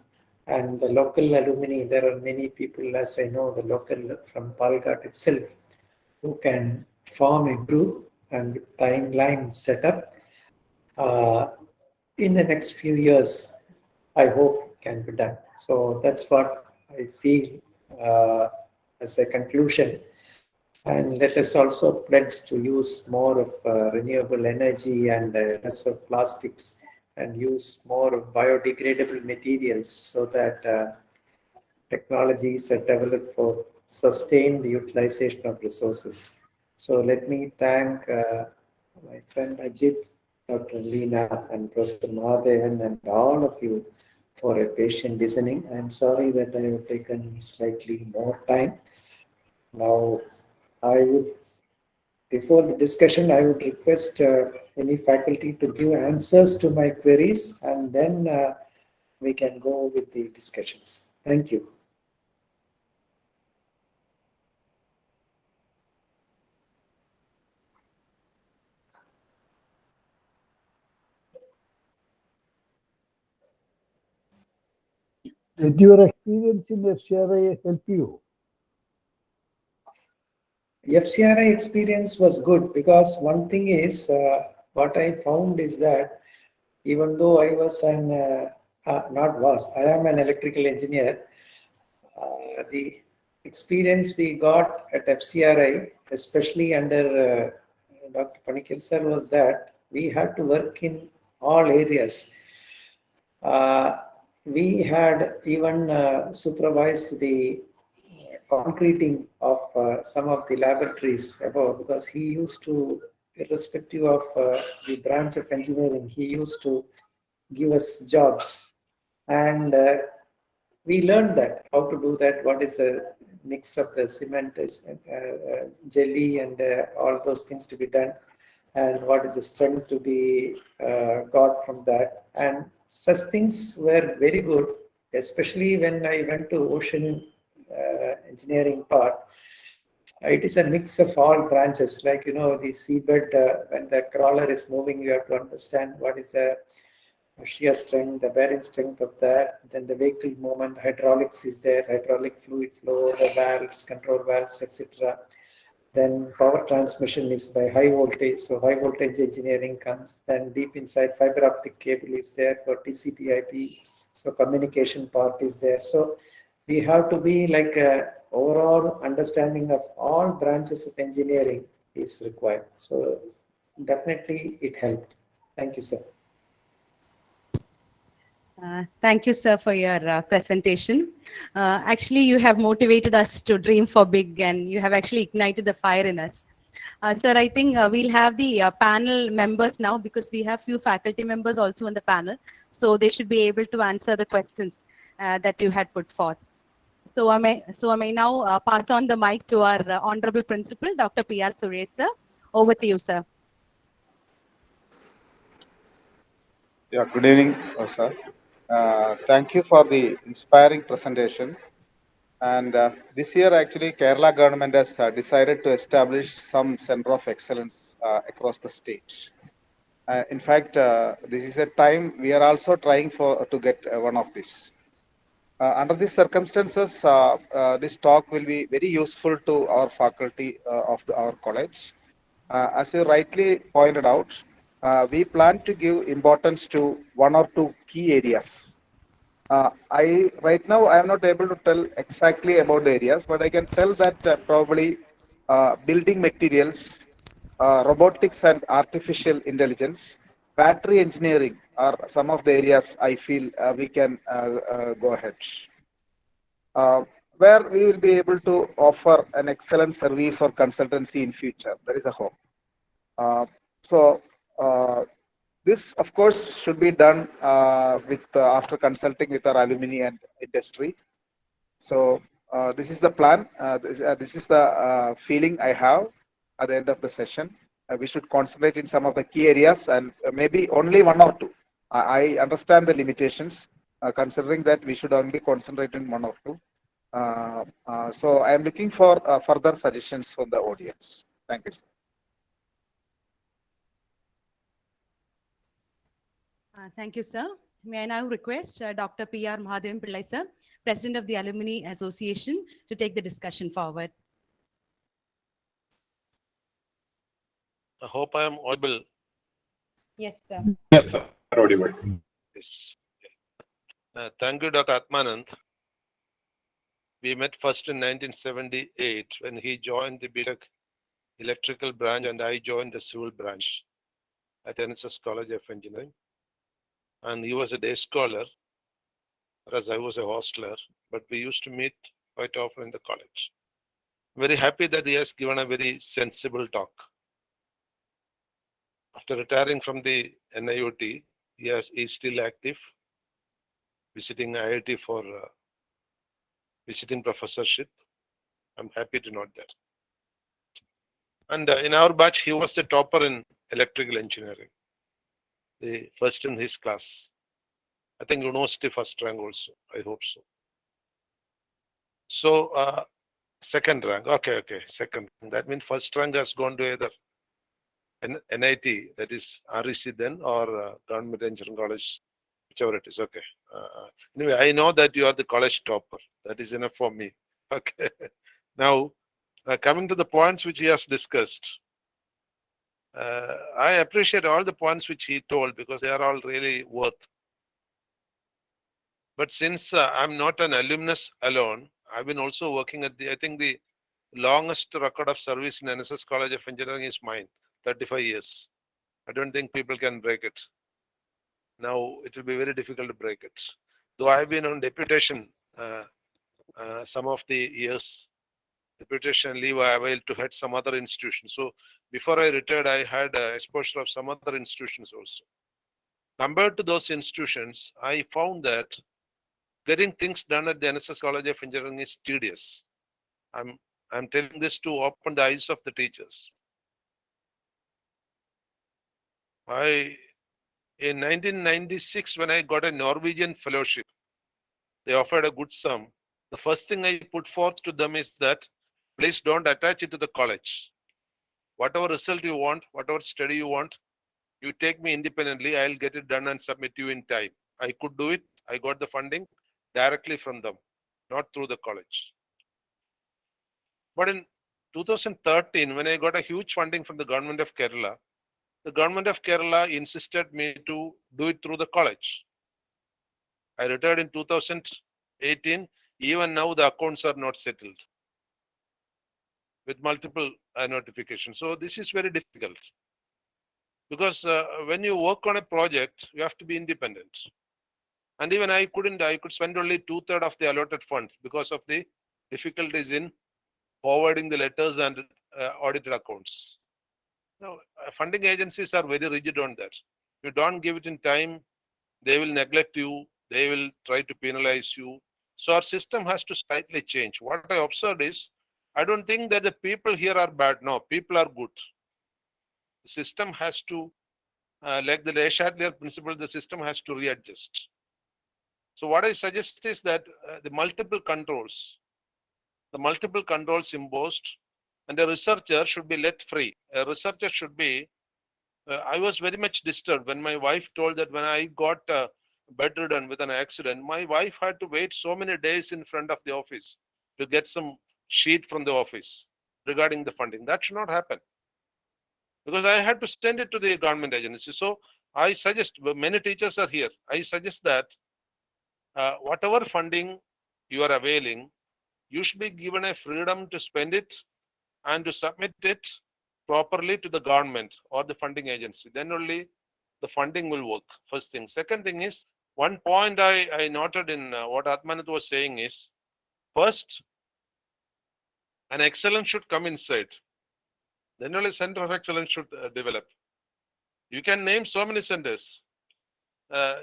[SPEAKER 7] and the local alumni. There are many people, as I know, the local from Palghat itself, who can form a group and with timeline set up. In the next few years, I hope can be done. So that's what I feel as a conclusion. And let us also pledge to use more of renewable energy and less of plastics, and use more of biodegradable materials, so that technologies are developed for sustained utilization of resources. So let me thank my friend Ajit, Dr. Leena, and Professor Mahadevan, and all of you for a patient listening. I'm sorry that I have taken slightly more time. Now, I would, before the discussion, I would request any faculty to give answers to my queries, and then we can go with the discussions. Thank you.
[SPEAKER 9] Did your experience in FCRI help you?
[SPEAKER 7] FCRI experience was good because one thing is what I found is that even though I was I am an electrical engineer. The experience we got at FCRI, especially under Dr. Panikar sir, was that we had to work in all areas. We had even supervised the concreting of some of the laboratories above, because he used to, irrespective of the branch of engineering, he used to give us jobs, and we learned that how to do that, what is the mix of the cement, jelly, and all those things to be done, and what is the strength to be got from that. And such things were very good, especially when I went to ocean engineering part. It is a mix of all branches, like, the seabed, when the crawler is moving, you have to understand what is the shear strength, the bearing strength of that, then the vehicle movement, hydraulics is there, hydraulic fluid flow, the valves, control valves, etc. Then power transmission is by high voltage, so high voltage engineering comes. Then deep inside, fiber optic cable is there for TCP/IP, so communication part is there. So we have to be like a overall understanding of all branches of engineering is required. So definitely it helped. Thank you, sir.
[SPEAKER 6] Thank you, sir, for your presentation. Actually, you have motivated us to dream for big, and you have actually ignited the fire in us. Sir, I think we'll have the panel members now, because we have few faculty members also on the panel, so they should be able to answer the questions that you had put forth. So I may now pass on the mic to our Honorable Principal, Dr. P.R. Suresh, sir. Over to you, sir.
[SPEAKER 3] Yeah, good evening, sir. Thank you for the inspiring presentation. And this year, actually, Kerala government has decided to establish some center of excellence across the state. In fact, this is a time we are also trying to get one of these. Under these circumstances, this talk will be very useful to our faculty of our college. As you rightly pointed out, we plan to give importance to one or two key areas. Right now I am not able to tell exactly about the areas, but I can tell that probably building materials, robotics and artificial intelligence, battery engineering are some of the areas I feel we can go ahead. Where we will be able to offer an excellent service or consultancy in future. There is a hope. So this, of course, should be done with after consulting with our alumni and industry. So this is the plan. This is the feeling I have at the end of the session. We should concentrate in some of the key areas, and maybe only one or two. I understand the limitations, considering that we should only concentrate in one or two. So I am looking for further suggestions from the audience. Thank you, sir.
[SPEAKER 6] Thank you, sir. May I now request Dr. P.R. Mahadevan Pillai, sir, President of the Alumni Association, to take the discussion forward.
[SPEAKER 4] I hope I am audible.
[SPEAKER 6] Yes, sir.
[SPEAKER 3] Yes, sir. Audible.
[SPEAKER 4] Yes. Thank you, Dr. Atmanand. We met first in 1978 when he joined the BTech electrical branch and I joined the civil branch at Nssce College of Engineering. And he was a day scholar. whereas I was a hostler, but we used to meet quite often in the college. Very happy that he has given a very sensible talk. After retiring from the NIOT, he's still active, visiting IIT for visiting professorship. I'm happy to note that. And in our batch, he was the topper in electrical engineering, the first in his class. I think university first rank also. I hope so. So second rank. Okay, second. That means first rank has gone to either NIT, that is REC then, or Government Engineering College, whichever it is. Okay. Anyway, I know that you are the college topper. That is enough for me. Okay. Now, coming to the points which he has discussed, I appreciate all the points which he told because they are all really worth. But since I'm not an alumnus alone, I've been also working at I think the longest record of service in Nssce College of Engineering is mine, 35 years. I don't think people can break it. Now it will be very difficult to break it. Though I've been on deputation some of the years, deputation leave I availed to head some other institutions. So before I retired, I had exposure of some other institutions also. Compared to those institutions, I found that getting things done at the Nssce College of Engineering is tedious. I'm telling this to open the eyes of the teachers. In 1996, when I got a Norwegian fellowship, they offered a good sum. The first thing I put forth to them is that please don't attach it to the college. Whatever result you want, whatever study you want, you take me independently, I'll get it done and submit you in time. I could do it. I got the funding directly from them, not through the college. But in 2013, when I got a huge funding from the government of Kerala, the government of Kerala insisted me to do it through the college. I retired in 2018. Even now, the accounts are not settled with multiple notifications. So this is very difficult because when you work on a project, you have to be independent. And even I could spend only 2/3 of the allotted funds because of the difficulties in forwarding the letters and audited accounts. Now, funding agencies are very rigid on that. If you don't give it in time, they will neglect you. They will try to penalize you. So our system has to slightly change. What I observed is, I don't think that the people here are bad. No, people are good. The system has to, like the Le principle, the system has to readjust. So what I suggest is that the multiple controls imposed, and the researcher should be let free. A researcher should be, I was very much disturbed when my wife told that when I got bedridden with an accident, my wife had to wait so many days in front of the office to get some sheet from the office regarding the funding. That should not happen because I had to send it to the government agency. So I suggest, many teachers are here, I suggest that whatever funding you are availing, you should be given a freedom to spend it and to submit it properly to the government or the funding agency. Then only the funding will work. First thing. Second thing is, one point I noted in what Atmanand was saying is, first, an excellence should come inside. Then only center of excellence should develop. You can name so many centers.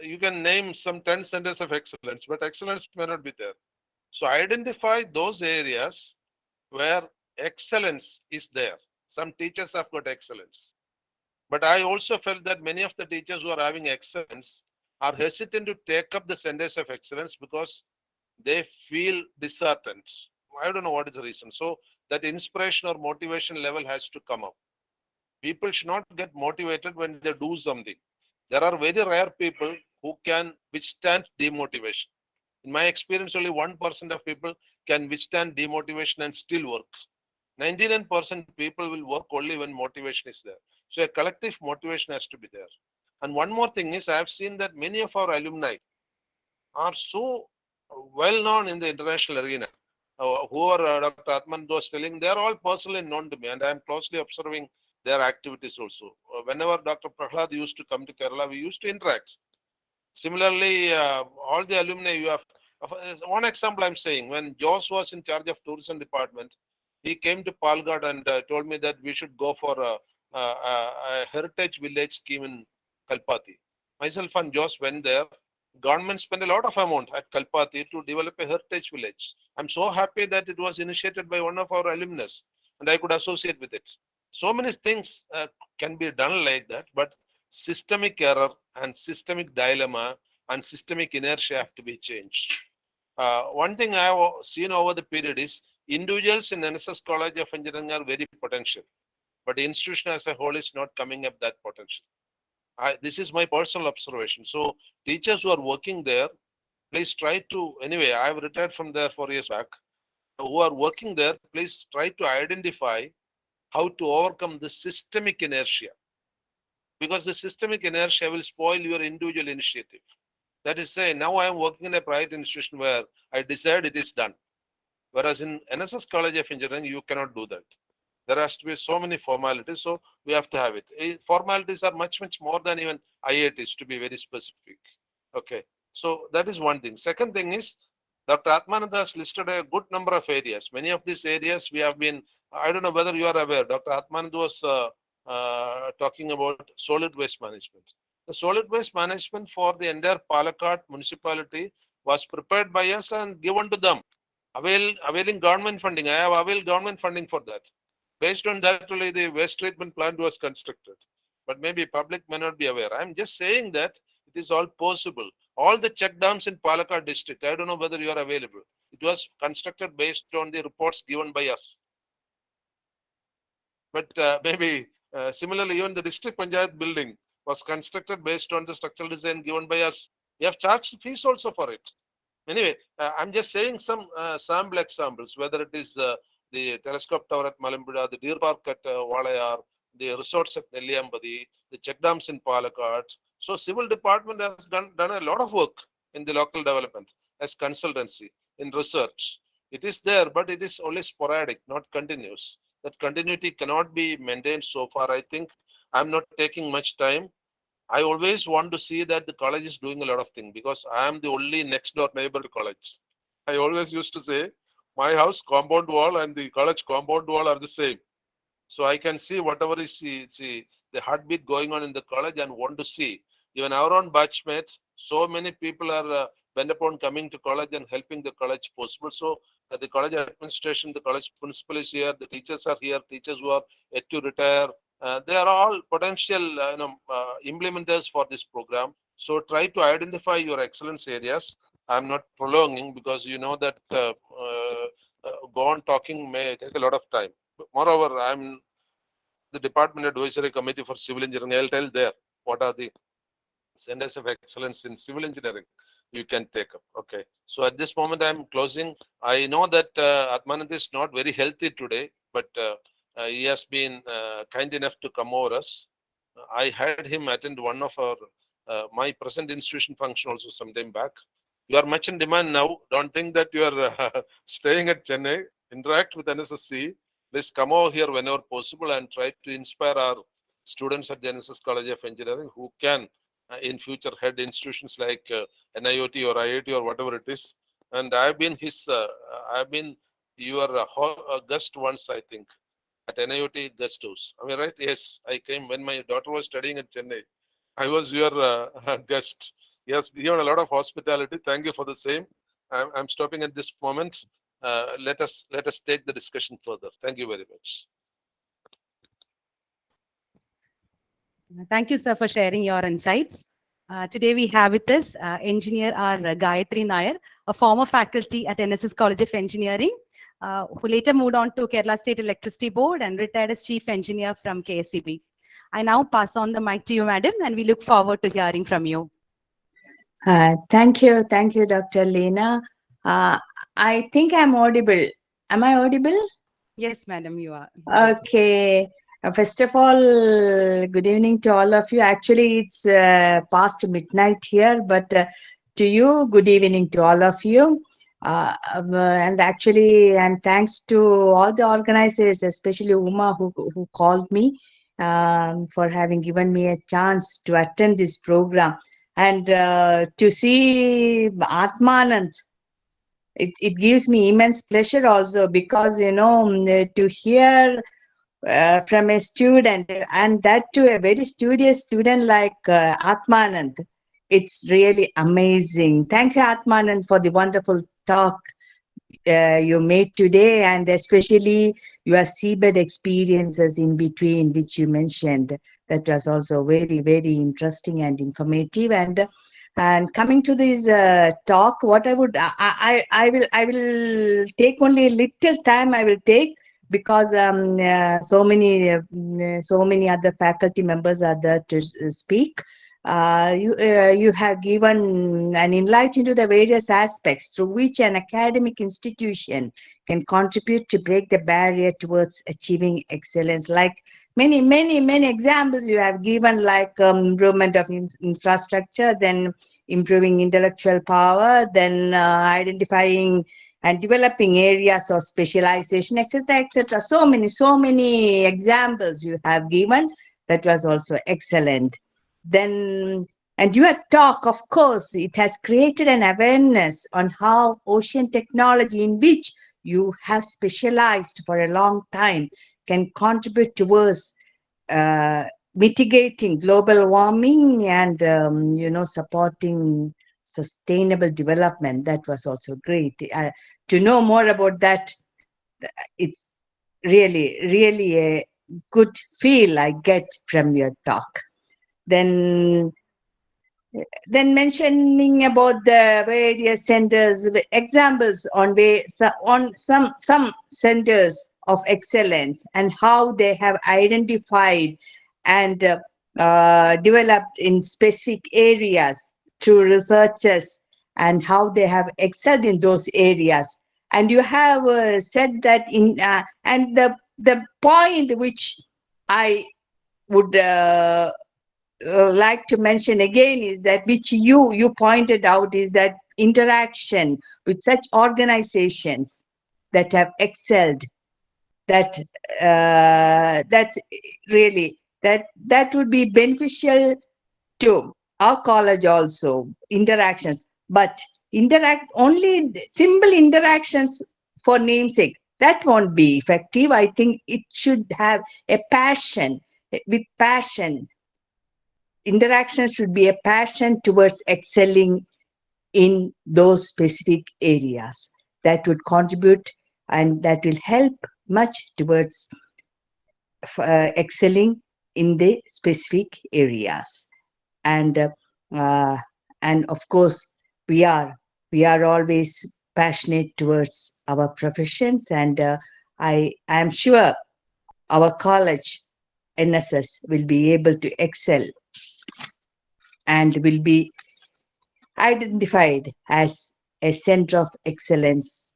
[SPEAKER 4] You can name some 10 centers of excellence, but excellence may not be there. So identify those areas where excellence is there. Some teachers have got excellence. But I also felt that many of the teachers who are having excellence are hesitant to take up the centers of excellence because they feel disheartened. I don't know what is the reason. So that inspiration or motivation level has to come up. People should not get motivated when they do something. There are very rare people who can withstand demotivation. In my experience, only 1% of people can withstand demotivation and still work. 99% people will work only when motivation is there. So a collective motivation has to be there. And one more thing is, I have seen that many of our alumni are so well known in the international arena. Whoever Dr. Atmanand was telling, they are all personally known to me, and I am closely observing their activities also. Whenever Dr. Prahlad used to come to Kerala, we used to interact. Similarly, all the alumni you have, one example I'm saying, when Joss was in charge of tourism department, he came to Palgad and told me that we should go for a heritage village scheme in Kalpati. Myself and Joss went there. Government spent a lot of amount at Kalpati to develop a heritage village. I'm so happy that it was initiated by one of our alumnus and I could associate with it. So many things can be done like that, but systemic error and systemic dilemma and systemic inertia have to be changed. One thing I have seen over the period is individuals in Nssce College of Engineering are very potential, but the institution as a whole is not coming up that potential. This is my personal observation. So teachers who are working there, please try to, anyway, I have retired from there 4 years back. Who are working there, please try to identify how to overcome the systemic inertia, because the systemic inertia will spoil your individual initiative. That is say, now I am working in a private institution where I decide it is done. Whereas in Nssce College of Engineering, you cannot do that. There has to be so many formalities, so we have to have it. Formalities are much more than even IITs, to be very specific. Okay, so that is one thing. Second thing is, Dr. Atmanand has listed a good number of areas. Many of these areas we have been, I don't know whether you are aware, Dr. Atmanand was talking about solid waste management. The solid waste management for the entire Palakkad municipality was prepared by us and given to them. Availing government funding. I have availed government funding for that. Based on that, only the waste treatment plant was constructed. But maybe public may not be aware. I'm just saying that it is all possible. All the check dams in Palakkad district, I don't know whether you are available. It was constructed based on the reports given by us. But maybe similarly, even the district panchayat building was constructed based on the structural design given by us. We have charged fees also for it. Anyway, I'm just saying some sample examples, whether it is the telescope tower at Malampuzha, the deer park at Walayar, the resorts at Nelliyambadi, the check dams in Palakkad. So civil department has done a lot of work in the local development as consultancy in research. It is there, but it is only sporadic, not continuous. That continuity cannot be maintained so far. I think I'm not taking much time. I always want to see that the college is doing a lot of things because I am the only next door neighbor to college. I always used to say my house compound wall and the college compound wall are the same. So I can see whatever is the heartbeat going on in the college and want to see. Even our own batchmates, so many people are bent upon coming to college and helping the college possible. So the college administration, the college principal is here, the teachers are here, teachers who are yet to retire. They are all potential implementers for this program. So try to identify your excellence areas. I'm not prolonging because you know that go on talking may take a lot of time. Moreover, I'm the Department Advisory Committee for Civil Engineering. I'll tell there what are the centers of excellence in civil engineering you can take up. Okay. So at this moment, I'm closing. I know that Atmanand is not very healthy today, but he has been kind enough to come over us. I had him attend one of our my present institution function also some time back. You are much in demand now. Don't think that you are staying at Chennai. Interact with Nssce. Please come over here whenever possible and try to inspire our students at the Nssce College of Engineering who can in future head institutions like NIOT or IIT or whatever it is. And I've been your guest once, I think, at NIOT guest house. Am I right? Yes, I came when my daughter was studying at Chennai. I was your guest. Yes, given a lot of hospitality. Thank you for the same. I'm stopping at this moment. Let us take the discussion further. Thank you very much.
[SPEAKER 6] Thank you, sir, for sharing your insights. Today we have with us engineer R. Gayatri Nair, a former faculty at Nssce College of Engineering, who later moved on to Kerala State Electricity Board and retired as chief engineer from KSEB. I now pass on the mic to you, madam, and we look forward to hearing from you.
[SPEAKER 2] Thank you, Dr. Leena. I think I'm audible. Am I audible?
[SPEAKER 6] Yes, madam, you are.
[SPEAKER 2] Okay. First of all, good evening to all of you. Actually, it's past midnight here, but to you, good evening to all of you. And actually, and thanks to all the organizers, especially Uma, who called me for having given me a chance to attend this program. And to see Atmanand, it gives me immense pleasure also, because, to hear from a student, and that to a very studious student like Atmanand, it's really amazing. Thank you, Atmanand, for the wonderful talk you made today, and especially your seabed experiences in between, which you mentioned. That was also very, very interesting and informative. And coming to this talk, what I will take only a little time. I will take, because so many other faculty members are there to speak. You have given an insight into the various aspects through which an academic institution can contribute to break the barrier towards achieving excellence. Like many examples you have given, like improvement of infrastructure, then improving intellectual power, then identifying and developing areas of specialization, etc., etc. So many examples you have given. That was also excellent. Then, and your talk, of course, it has created an awareness on how ocean technology, in which you have specialized for a long time, can contribute towards mitigating global warming and supporting sustainable development. That was also great. To know more about that, it's really a good feel I get from your talk. Then mentioning about the various centers, examples on some centers of excellence, and how they have identified and developed in specific areas through researchers, and how they have excelled in those areas. And you have said that and the point which I would like to mention again is that, which you pointed out, is that interaction with such organizations that have excelled, that's really that would be beneficial to our college also. Interactions, but only simple interactions for namesake, that won't be effective. I think it should have a passion. With passion, interaction should be a passion towards excelling in those specific areas. That would contribute, and that will help much towards excelling in the specific areas. And of course, we are always passionate towards our professions, and I am sure our college, Nssce, will be able to excel and will be identified as a center of excellence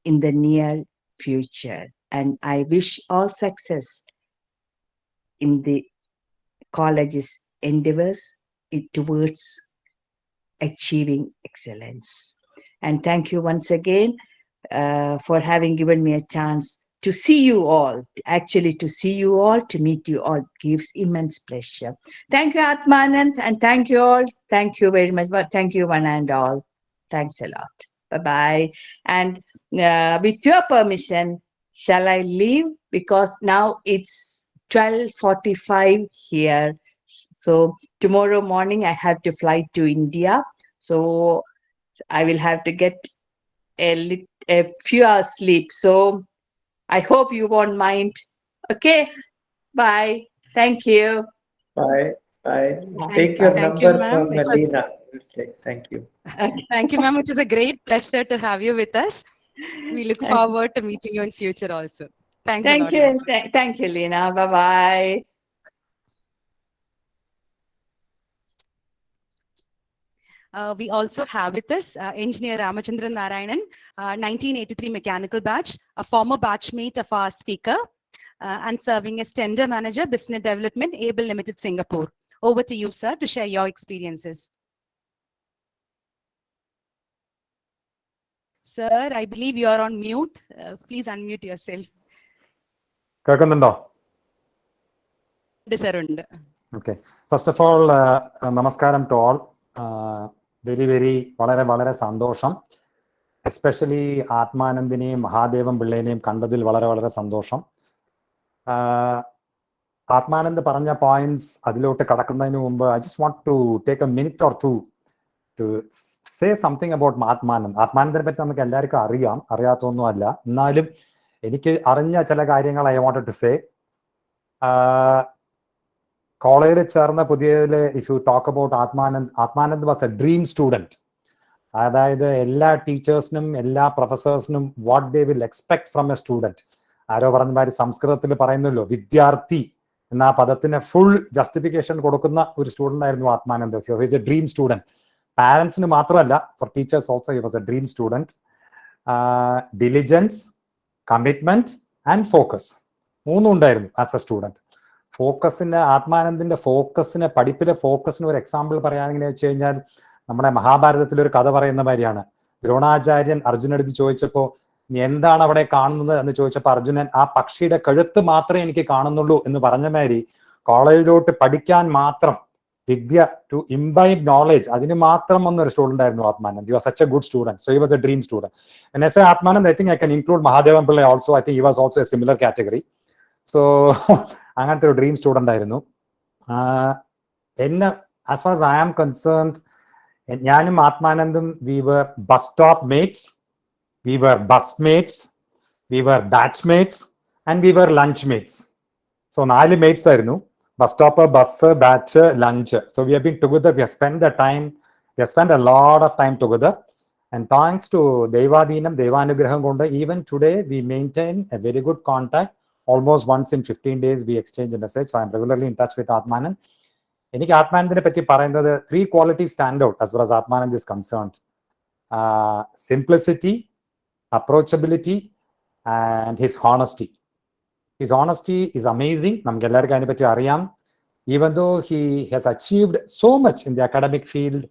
[SPEAKER 2] in the near future. And I wish all success in the college's endeavors towards achieving excellence. And thank you once again for having given me a chance to see you all. Actually, to see you all, to meet you all, gives immense pleasure. Thank you, Atmanand, and thank you all. Thank you very much. Thank you, one and all. Thanks a lot. Bye-bye. And with your permission, shall I leave? Because now it's 12:45 here. So tomorrow morning I have to fly to India. So I will have to get a few hours sleep. So I hope you won't mind. Okay. Bye. Thank you.
[SPEAKER 7] Bye. Bye.
[SPEAKER 2] Bye.
[SPEAKER 7] Take your
[SPEAKER 6] Thank you,
[SPEAKER 7] number
[SPEAKER 6] ma'am.
[SPEAKER 7] from Alina. Okay, thank you.
[SPEAKER 6] Thank you, ma'am. It was a great pleasure to have you with us. We look
[SPEAKER 2] Thank you.
[SPEAKER 6] forward to meeting you in future also. Thanks a lot.
[SPEAKER 2] Thank you. Thank you, Lina. Bye-bye.
[SPEAKER 6] We also have with us Engineer Ramachandran Narayanan, 1983 mechanical batch, a former batchmate of our speaker, and serving as tender manager, business development, Able Limited, Singapore. Over to you, sir, to share your experiences. Sir, I believe you are on mute. Please unmute yourself.
[SPEAKER 10] കേൾക്കുന്നുണ്ടോ?
[SPEAKER 6] Sir.
[SPEAKER 10] Okay. First of all, namaskaram to all. Very വളരെ സന്തോഷം. Especially ആത്മാനന്ദിനെയും Mahadevan പിള്ളേനെയും കണ്ടതിൽ വളരെ സന്തോഷം. ആത്മാനന്ദ് പറഞ്ഞ points അതിലോട്ട് കടക്കുന്നതിന് മുമ്പ് I just want to take a minute or two to say something about Atmanand. ആത്മാനന്ദിനെ പറ്റി നമുക്ക് എല്ലാവർക്കും അറിയാത്തൊന്നും അല്ല. എന്നാലും എനിക്ക് അറിഞ്ഞ ചില കാര്യങ്ങൾ ഐ വാണ്ടഡ് ടു സേ. കോളേജിൽ ചേർന്ന പുതിയതിൽ if you talk about Atmanand was a dream student. അതായത് എല്ലാ ടീച്ചേഴ്സിനും എല്ലാ പ്രൊഫസേഴ്സിനും what they will expect from a student. ആരോ പറഞ്ഞ മാതിരി സംസ്കൃതത്തിൽ പറയുന്നല്ലോ, വിദ്യാർത്ഥി എന്ന ആ പദത്തിന് ഫുൾ ജസ്റ്റിഫിക്കേഷൻ കൊടുക്കുന്ന ഒരു സ്റ്റുഡന്റ് ആയിരുന്നു Atmanand. He was a dream student. പാരന്റ്സിന് മാത്രമല്ല, for teachers also he was a dream student. Diligence, commitment and focus മൂന്നും ഉണ്ടായിരുന്നു ആസ് എ സ്റ്റുഡൻറ്. ഫോക്കസിന്, ആത്മാനന്ദിന്റെ ഫോക്കസിന്, പഠിപ്പിലെ ഫോക്കസിന് ഒരു എക്സാമ്പിൾ പറയാനെങ്ങനെ വെച്ച് കഴിഞ്ഞാൽ, നമ്മുടെ മഹാഭാരതത്തിൽ ഒരു കഥ പറയുന്ന മാതിരിയാണ്. ദ്രോണാചാര്യൻ അർജുനടുത്ത് ചോദിച്ചപ്പോൾ നീ എന്താണ് അവിടെ കാണുന്നത് എന്ന് ചോദിച്ചപ്പോൾ അർജുനൻ ആ പക്ഷിയുടെ കഴുത്ത് മാത്രമേ എനിക്ക് കാണുന്നുള്ളൂ എന്ന് പറഞ്ഞ മാതിരി കോളേജിലോട്ട് പഠിക്കാൻ മാത്രം, വിദ്യ ടു ഇംബൈബ് നോളേജ്, അതിന് മാത്രം വന്നൊരു സ്റ്റുഡന്റ് ആയിരുന്നു Atmanand. He was such A good student. So he was a dream student. When I say Atmanand, I think I can include Mahadevan Pillai also. I think he was also a similar category. So അങ്ങനത്തെ ഒരു dream student ആയിരുന്നു. എന്നെ as far as I am concerned, ഞാനും ആത്മാനന്ദും we were bus stop mates, we were bus mates, we were batch mates and we were lunch mates. So 4 mates ആയിരുന്നു. Bus stop, bus, batch, lunch. So we have been together, we have spent a lot of time together. And thanks to Devanugraham kondu, even today we maintain a very good contact. Almost once in 15 days we exchange a message. So I am regularly in touch with Atmanand. എനിക്ക് ആത്മാനന്ദിനെ പറ്റി പറയുന്നത് 3 qualities stand out as far as Atmanand is concerned. Simplicity, approachability and his honesty. His honesty is amazing. നമുക്ക് എല്ലാവർക്കും അതിനെ പറ്റി അറിയാം. Even though he has achieved so much in the academic field,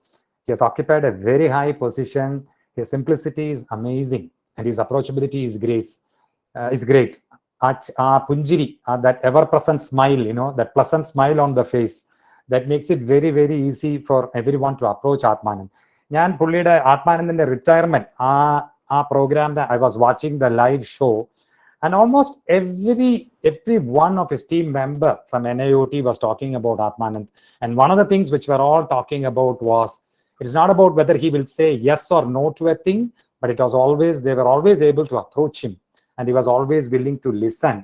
[SPEAKER 10] he has occupied a very high position. His simplicity is amazing and his approachability is great. Punjiri, that ever-present smile, that pleasant smile on the face, that makes it very easy for everyone to approach Atmanand. ഞാൻ പുള്ളിയുടെ ആത്മാനന്ദിന്റെ retirement ആ program that I was watching the live show, and almost every one of his team member from NIOT was talking about Atmanand. And one of the things which we're all talking about was, it's not about whether he will say yes or no to a thing, but they were always able to approach him and he was always willing to listen.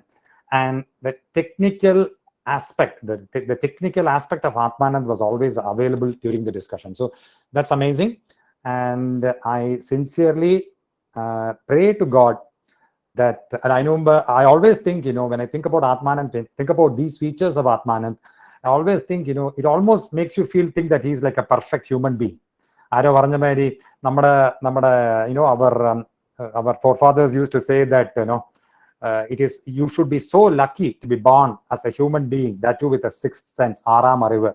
[SPEAKER 10] And the technical aspect of Atmanand was always available during the discussion. So that's amazing. And I sincerely pray to God that, and I always think, when I think about Atmanand, think about these features of Atmanand, I always think, it almost makes you think that he's like a perfect human being. ആരോ പറഞ്ഞ മാതിരി നമ്മുടെ our forefathers used to say that, you should be so lucky to be born as a human being, that too with a sixth sense, ആറാം അറിവ്.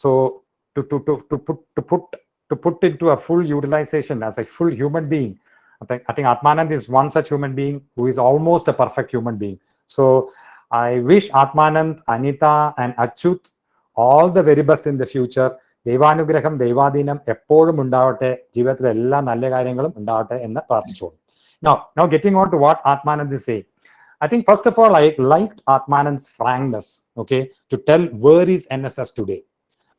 [SPEAKER 10] So to put into a full utilization as a full human being, I think Atmanand is one such human being who is almost a perfect human being. So I wish Atmanand, Anita and Achyut all the very best in the future. Devanugraham, Devadinam എപ്പോഴും ഉണ്ടാവട്ടെ, ജീവിതത്തിൽ എല്ലാ നല്ല കാര്യങ്ങളും ഉണ്ടാവട്ടെ എന്ന് പ്രാർത്ഥിച്ചോളൂ. Now getting on to what Atmanand is saying. I think first of all, I liked Atmanand's frankness, to tell where is NSS today.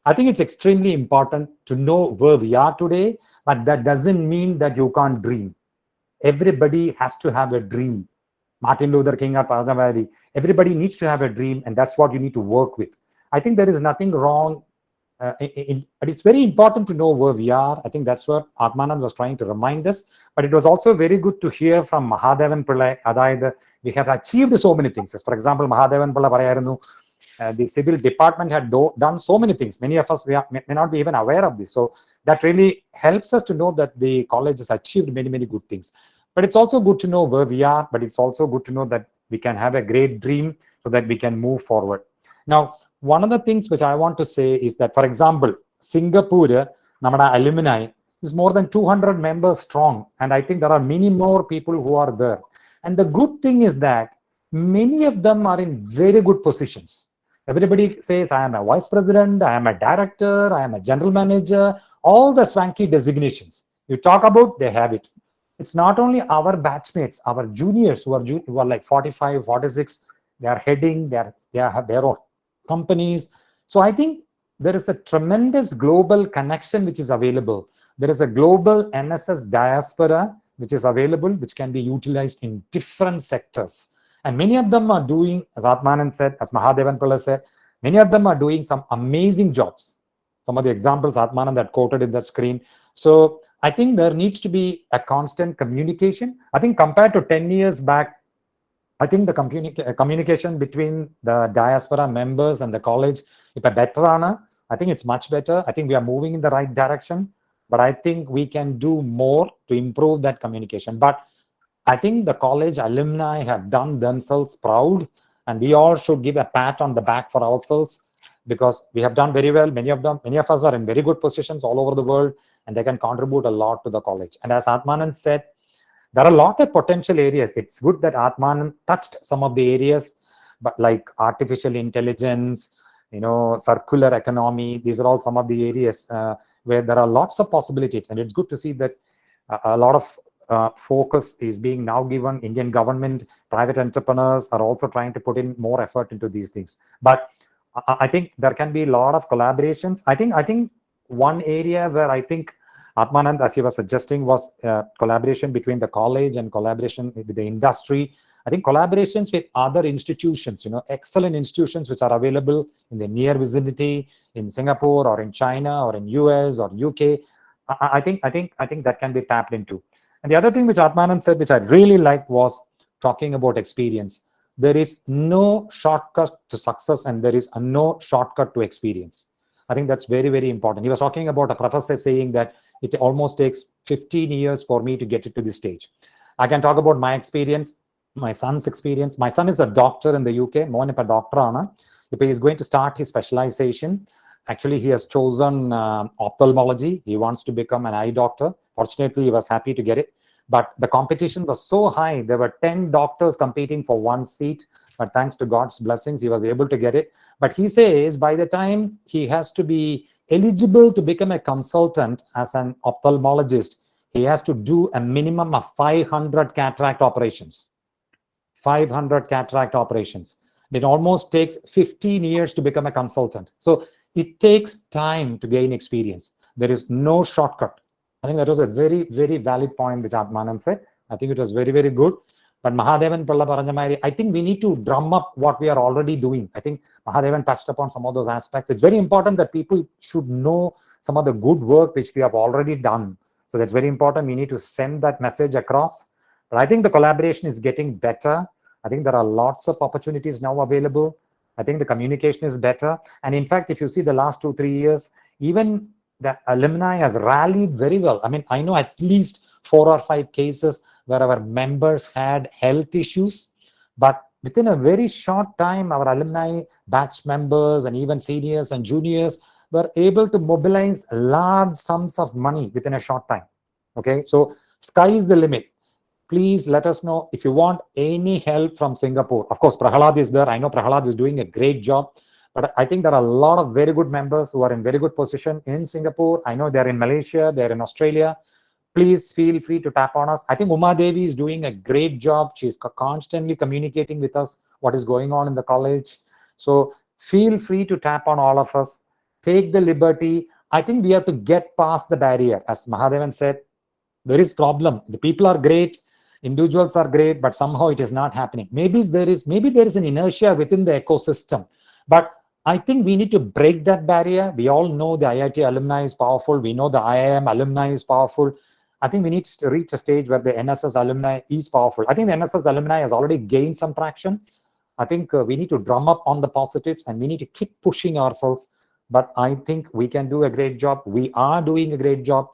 [SPEAKER 10] I think it's extremely important to know where we are today, but that doesn't mean that you can't dream. Everybody has to have a dream. Martin Luther King or Padmavadi, everybody needs to have a dream, and that's what you need to work with. I think there is nothing wrong, but it's very important to know where we are. I think that's what Atmanand was trying to remind us. But it was also very good to hear from Mahadevan Pillai. Adayithu, we have achieved so many things. For example, Mahadevan Pillai parayirunnu, the civil department had done so many things. Many of us may not be even aware of this. So that really helps us to know that the college has achieved many good things. But it's also good to know where we are, but it's also good to know that we can have a great dream so that we can move forward. Now, one of the things which I want to say is that, for example, Singapore, namada alumni, is more than 200 members strong. And I think there are many more people who are there. And the good thing is that many of them are in very good positions. Everybody says, I am a vice president, I am a director, I am a general manager, all the swanky designations. You talk about, they have it. It's not only our batchmates, our juniors who are like 45, 46, they are heading, they have their own companies. So I think there is a tremendous global connection which is available. There is a global NSS diaspora which is available, which can be utilized in different sectors. And many of them are doing, as Atmanand said, as Mahadevan Pillai said, many of them are doing some amazing jobs. Some of the examples Atmanand had quoted in the screen. So I think there needs to be a constant communication. I think compared to 10 years back, I think the communication between the diaspora members and the college, if a better, I think it's much better. I think we are moving in the right direction, but I think we can do more to improve that communication. But I think the college alumni have done themselves proud, and we all should give a pat on the back for ourselves, because we have done very well. Many of us are in very good positions all over the world, and they can contribute a lot to the college. And as Atmanand said, there are a lot of potential areas. It's good that Atmanand touched some of the areas, but like artificial intelligence, circular economy, these are all some of the areas where there are lots of possibilities. And it's good to see that a lot of focus is being now given. Indian government, private entrepreneurs are also trying to put in more effort into these things. But I think there can be a lot of collaborations. I think one area where I think Atmanand, as he was suggesting, was collaboration between the college and collaboration with the industry. I think collaborations with other institutions, excellent institutions which are available in the near vicinity, in Singapore or in China or in US or UK. I think that can be tapped into. And the other thing which Atmanand said, which I really liked, was talking about experience. There is no shortcut to success, and there is no shortcut to experience. I think that's very, very important. He was talking about a professor saying that it almost takes 15 years for me to get it to this stage. I can talk about my experience, my son's experience. My son is a doctor in the UK. Mohanippa doctor. He is going to start his specialization. Actually, he has chosen ophthalmology. He wants to become an eye doctor. Fortunately, he was happy to get it. But the competition was so high. There were 10 doctors competing for one seat. But thanks to God's blessings, he was able to get it. But he says by the time he has to be eligible to become a consultant as an ophthalmologist, he has to do a minimum of 500 cataract operations. 500 cataract operations. It almost takes 15 years to become a consultant. So it takes time to gain experience. There is no shortcut. I think that was a very, very valid point which Atmanand said. I think it was very, very good. But Mahadevan Pillai Paranjamari, I think we need to drum up what we are already doing. I think Mahadevan touched upon some of those aspects. It's very important that people should know some of the good work which we have already done. So that's very important. We need to send that message across. But I think the collaboration is getting better. I think there are lots of opportunities now available. I think the communication is better. And in fact, if you see the last 2-3 years, even the alumni has rallied very well. I mean, I know at least 4 or 5 cases where our members had health issues, but within a very short time, our alumni batch members and even seniors and juniors were able to mobilize large sums of money within a short time. Okay, so sky is the limit. Please let us know if you want any help from Singapore. Of course, Prahalad is there. I know Prahalad is doing a great job, but I think there are a lot of very good members who are in very good position in Singapore. I know they're in Malaysia, they're in Australia. Please feel free to tap on us. I think Uma Devi is doing a great job. She's constantly communicating with us what is going on in the college. So feel free to tap on all of us. Take the liberty. I think we have to get past the barrier. As Mahadevan said, there is problem. The people are great, individuals are great, but somehow it is not happening. Maybe there is an inertia within the ecosystem, but I think we need to break that barrier. We all know the IIT alumni is powerful. We know the IIM alumni is powerful. I think we need to reach a stage where the NSS alumni is powerful. I think the NSS alumni has already gained some traction. I think we need to drum up on the positives and we need to keep pushing ourselves. But I think we can do a great job. We are doing a great job.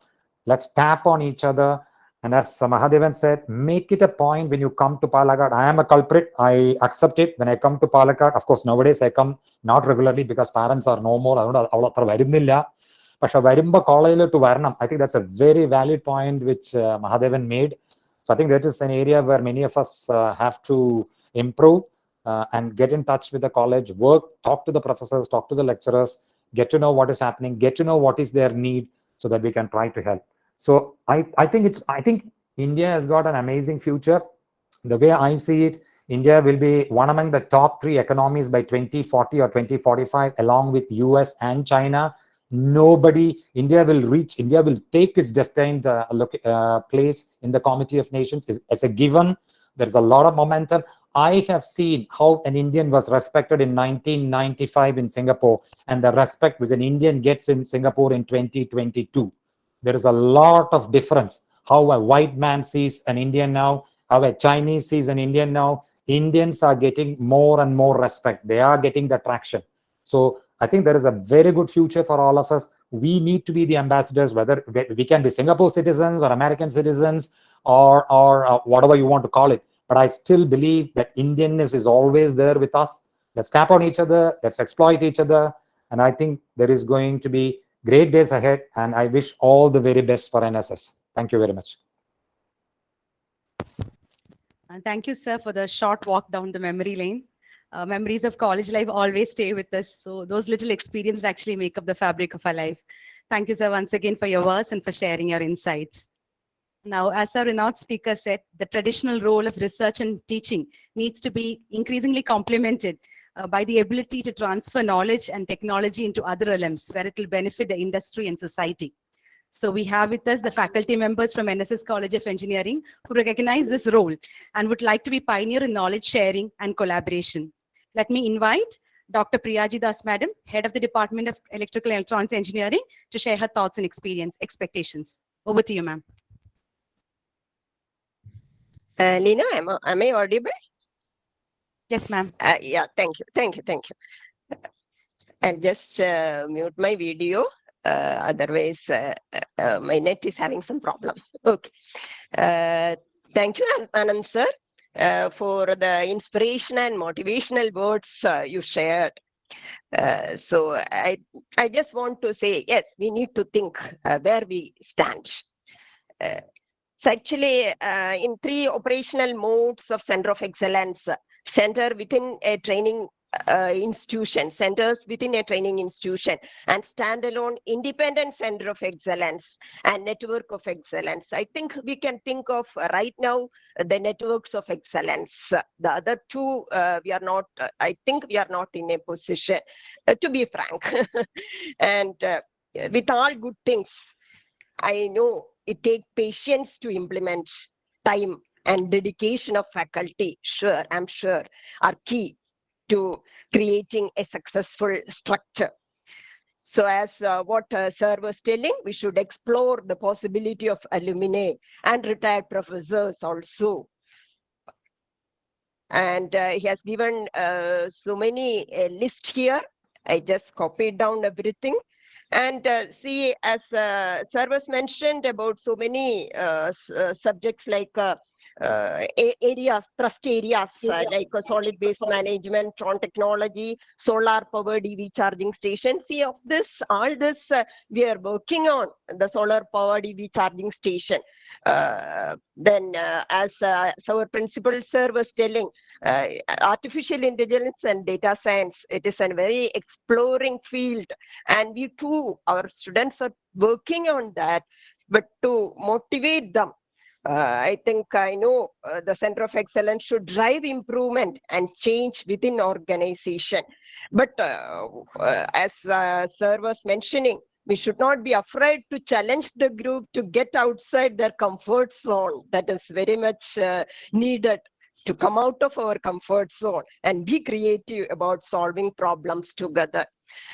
[SPEAKER 10] Let's tap on each other. And as Mahadevan said, make it a point when you come to Palakkad. I am a culprit. I accept it. When I come to Palakkad, of course, nowadays I come not regularly because parents are no more. But I think that's a very valid point which Mahadevan made. So I think that is an area where many of us have to improve. and get in touch with the college, talk to the professors, talk to the lecturers, get to know what is happening, get to know what is their need, so that we can try to help. So I think India has got an amazing future. The way I see it, India will be one among the top 3 economies by 2040 or 2045, along with US and China. India will take its destined place in the Committee of Nations as a given. There's a lot of momentum. I have seen how an Indian was respected in 1995 in Singapore, and the respect which an Indian gets in Singapore in 2022. There is a lot of difference. How a white man sees an Indian now, how a Chinese sees an Indian now. Indians are getting more and more respect. They are getting the traction. So I think there is a very good future for all of us. We need to be the ambassadors, whether we can be Singapore citizens or American citizens or whatever you want to call it. But I still believe that Indianness is always there with us. Let's tap on each other. Let's exploit each other. And I think there is going to be great days ahead. And I wish all the very best for Nssce. Thank you very much.
[SPEAKER 6] And thank you, sir, for the short walk down the memory lane. Memories of college life always stay with us. So those little experiences actually make up the fabric of our life. Thank you, sir, once again for your words and for sharing your insights. Now, as our renowned speaker said, the traditional role of research and teaching needs to be increasingly complemented by the ability to transfer knowledge and technology into other realms where it will benefit the industry and society. So we have with us the faculty members from Nssce College of Engineering who recognize this role and would like to be pioneer in knowledge sharing and collaboration. Let me invite Dr. Priyaji Das Madam, Head of the Department of Electrical and Electronics Engineering, to share her thoughts and expectations. Over to you, ma'am.
[SPEAKER 11] Lina, am I audible?
[SPEAKER 6] Yes, ma'am.
[SPEAKER 11] Yeah, thank you. I'll just mute my video. Otherwise, my net is having some problem. Okay. Thank you, Anand sir, for the inspiration and motivational words you shared. So I just want to say, yes, we need to think where we stand. So actually, in 3 operational modes of Center of Excellence, center within a training institution, centers within a training institution, and standalone independent center of excellence and network of excellence. I think we can think of right now the networks of excellence. The other 2, we are not, I think we are not in a position, to be frank. And with all good things, I know it takes patience to implement. Time and dedication of faculty, I'm sure, are key to creating a successful structure. So as what sir was telling, we should explore the possibility of alumni and retired professors also. And he has given so many list here. I just copied down everything. And see, as sir was mentioned about so many subjects like areas, trust areas like solid waste management, tron technology, solar powered EV charging station. See, of this, all this we are working on the solar powered EV charging station. Then as our principal sir was telling, artificial intelligence and data science, it is a very exploring field, and we too, our students are working on that. But to motivate them, I think I know the Center of Excellence should drive improvement and change within organization. But as sir was mentioning, we should not be afraid to challenge the group to get outside their comfort zone. That is very much needed, to come out of our comfort zone and be creative about solving problems together.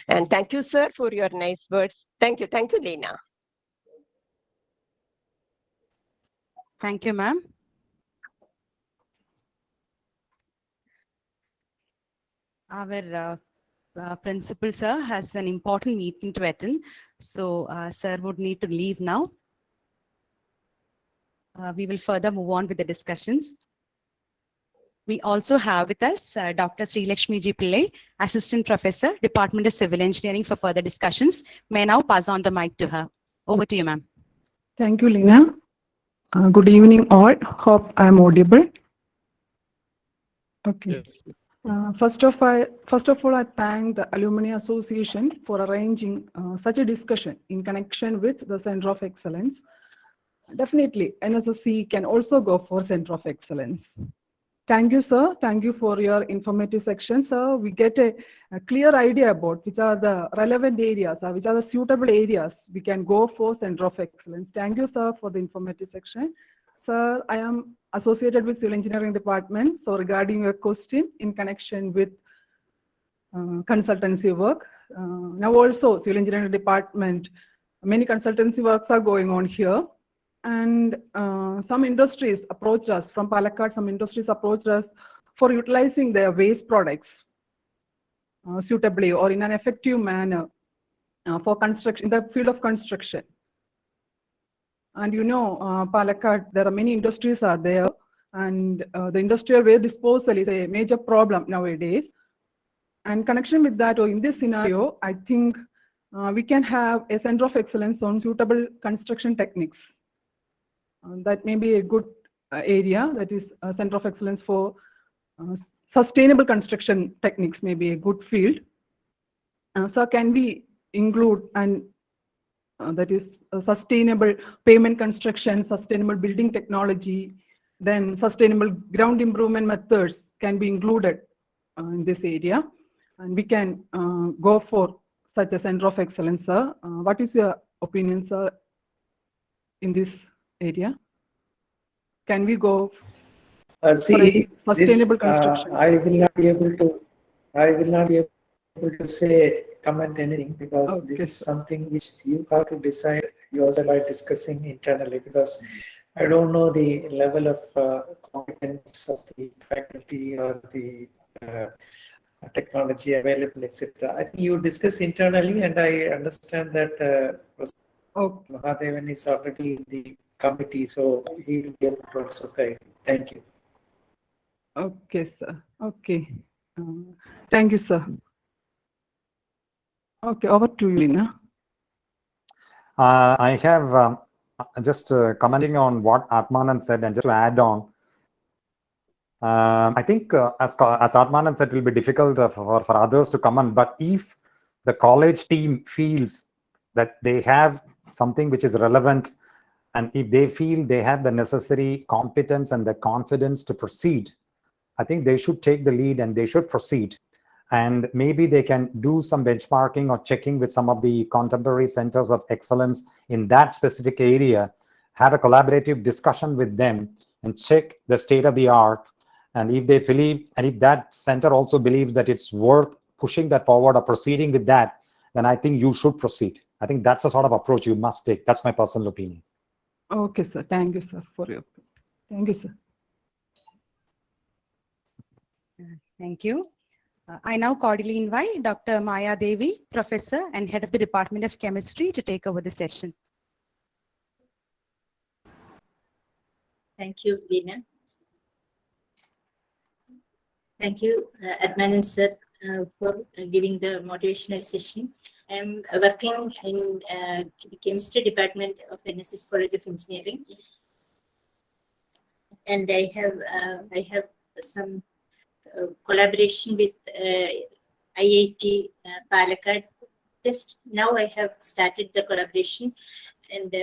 [SPEAKER 11] And thank you, sir, for your nice words. Thank you, Lena.
[SPEAKER 6] Thank you, ma'am. Our principal, sir, has an important meeting to attend. So, sir would need to leave now. We will further move on with the discussions. We also have with us Dr. Sri Lakshmi G. Pillai, Assistant Professor, Department of Civil Engineering, for further discussions. May I now pass on the mic to her. Over to you, ma'am.
[SPEAKER 12] Thank you, Lena. Good evening, all. Hope I am audible. Okay.
[SPEAKER 13] Yes.
[SPEAKER 12] First of all, I thank the Alumni Association for arranging such a discussion in connection with the Center of Excellence. Definitely, Nssce can also go for Center of Excellence. Thank you, sir. Thank you for your informative section, sir. We get a clear idea about which are the relevant areas, or which are the suitable areas we can go for Center of Excellence. Thank you, sir, for the informative section. Sir, I am associated with Civil Engineering Department. So regarding your question in connection with consultancy work, now also Civil Engineering Department, many consultancy works are going on here. And some industries approached us from Palakkad, some industries approached us for utilizing their waste products suitably or in an effective manner for construction, in the field of construction. And you know, Palakkad, there are many industries are there, and the industrial waste disposal is a major problem nowadays. And connection with that, or in this scenario, I think we can have a Center of Excellence on suitable construction techniques. That may be a good area, that is a Center of Excellence for sustainable construction techniques may be a good field. So can we include, and that is sustainable pavement construction, sustainable building technology, then sustainable ground improvement methods can be included in this area. And we can go for such a Center of Excellence, sir. What is your opinion, sir, in this area? Can we go
[SPEAKER 7] see
[SPEAKER 12] for sustainable
[SPEAKER 7] this,
[SPEAKER 12] construction?
[SPEAKER 7] I will not be able to say, comment anything, because
[SPEAKER 12] Okay,
[SPEAKER 7] this is
[SPEAKER 12] sir.
[SPEAKER 7] something which you have to decide yourself by discussing internally, because I don't know the level of competence of the faculty or the technology available, etc. I think you discuss internally, and I understand that Mahadevan is already in the committee, so he will be able to also guide. Thank you.
[SPEAKER 12] Okay, sir. Okay. Thank you, sir. Okay, over to you, Lina.
[SPEAKER 10] I have just commenting on what Atmanand said, and just to add on, I think as Atmanand said, it will be difficult for others to comment, but if the college team feels that they have something which is relevant, and if they feel they have the necessary competence and the confidence to proceed, I think they should take the lead and they should proceed. And maybe they can do some benchmarking or checking with some of the contemporary centers of excellence in that specific area, have a collaborative discussion with them and check the state of the art. And if they believe, and if that center also believes that it's worth pushing that forward or proceeding with that, then I think you should proceed. I think that's the sort of approach you must take. That's my personal opinion.
[SPEAKER 12] Okay, sir. Thank you, sir, for your. Thank you, sir.
[SPEAKER 6] Thank you. I now cordially invite Dr. Maya Devi, Professor and Head of the Department of Chemistry, to take over the session.
[SPEAKER 13] Thank you, Lina. Thank you, Adnan sir, for giving the motivational session. I'm working in the chemistry department of Nssce College of Engineering, and I have some collaboration with IIT Palakkad. Just now I have started the collaboration, and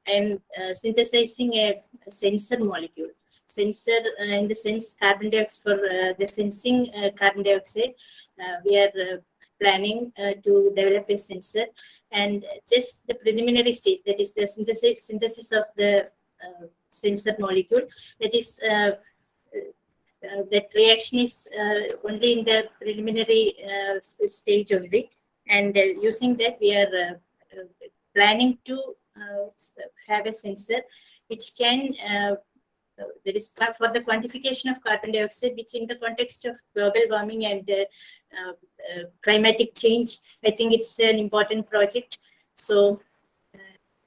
[SPEAKER 13] I'm synthesizing a sensor molecule. Sensor in the sense carbon dioxide, for the sensing carbon dioxide. We are planning to develop a sensor, and just the preliminary stage, that is the synthesis of the sensor molecule. That is that reaction is only in the preliminary stage only, and using that we are planning to have a sensor which can that is for the quantification of carbon dioxide, which in the context of global warming and climatic change, I think it's an important project. So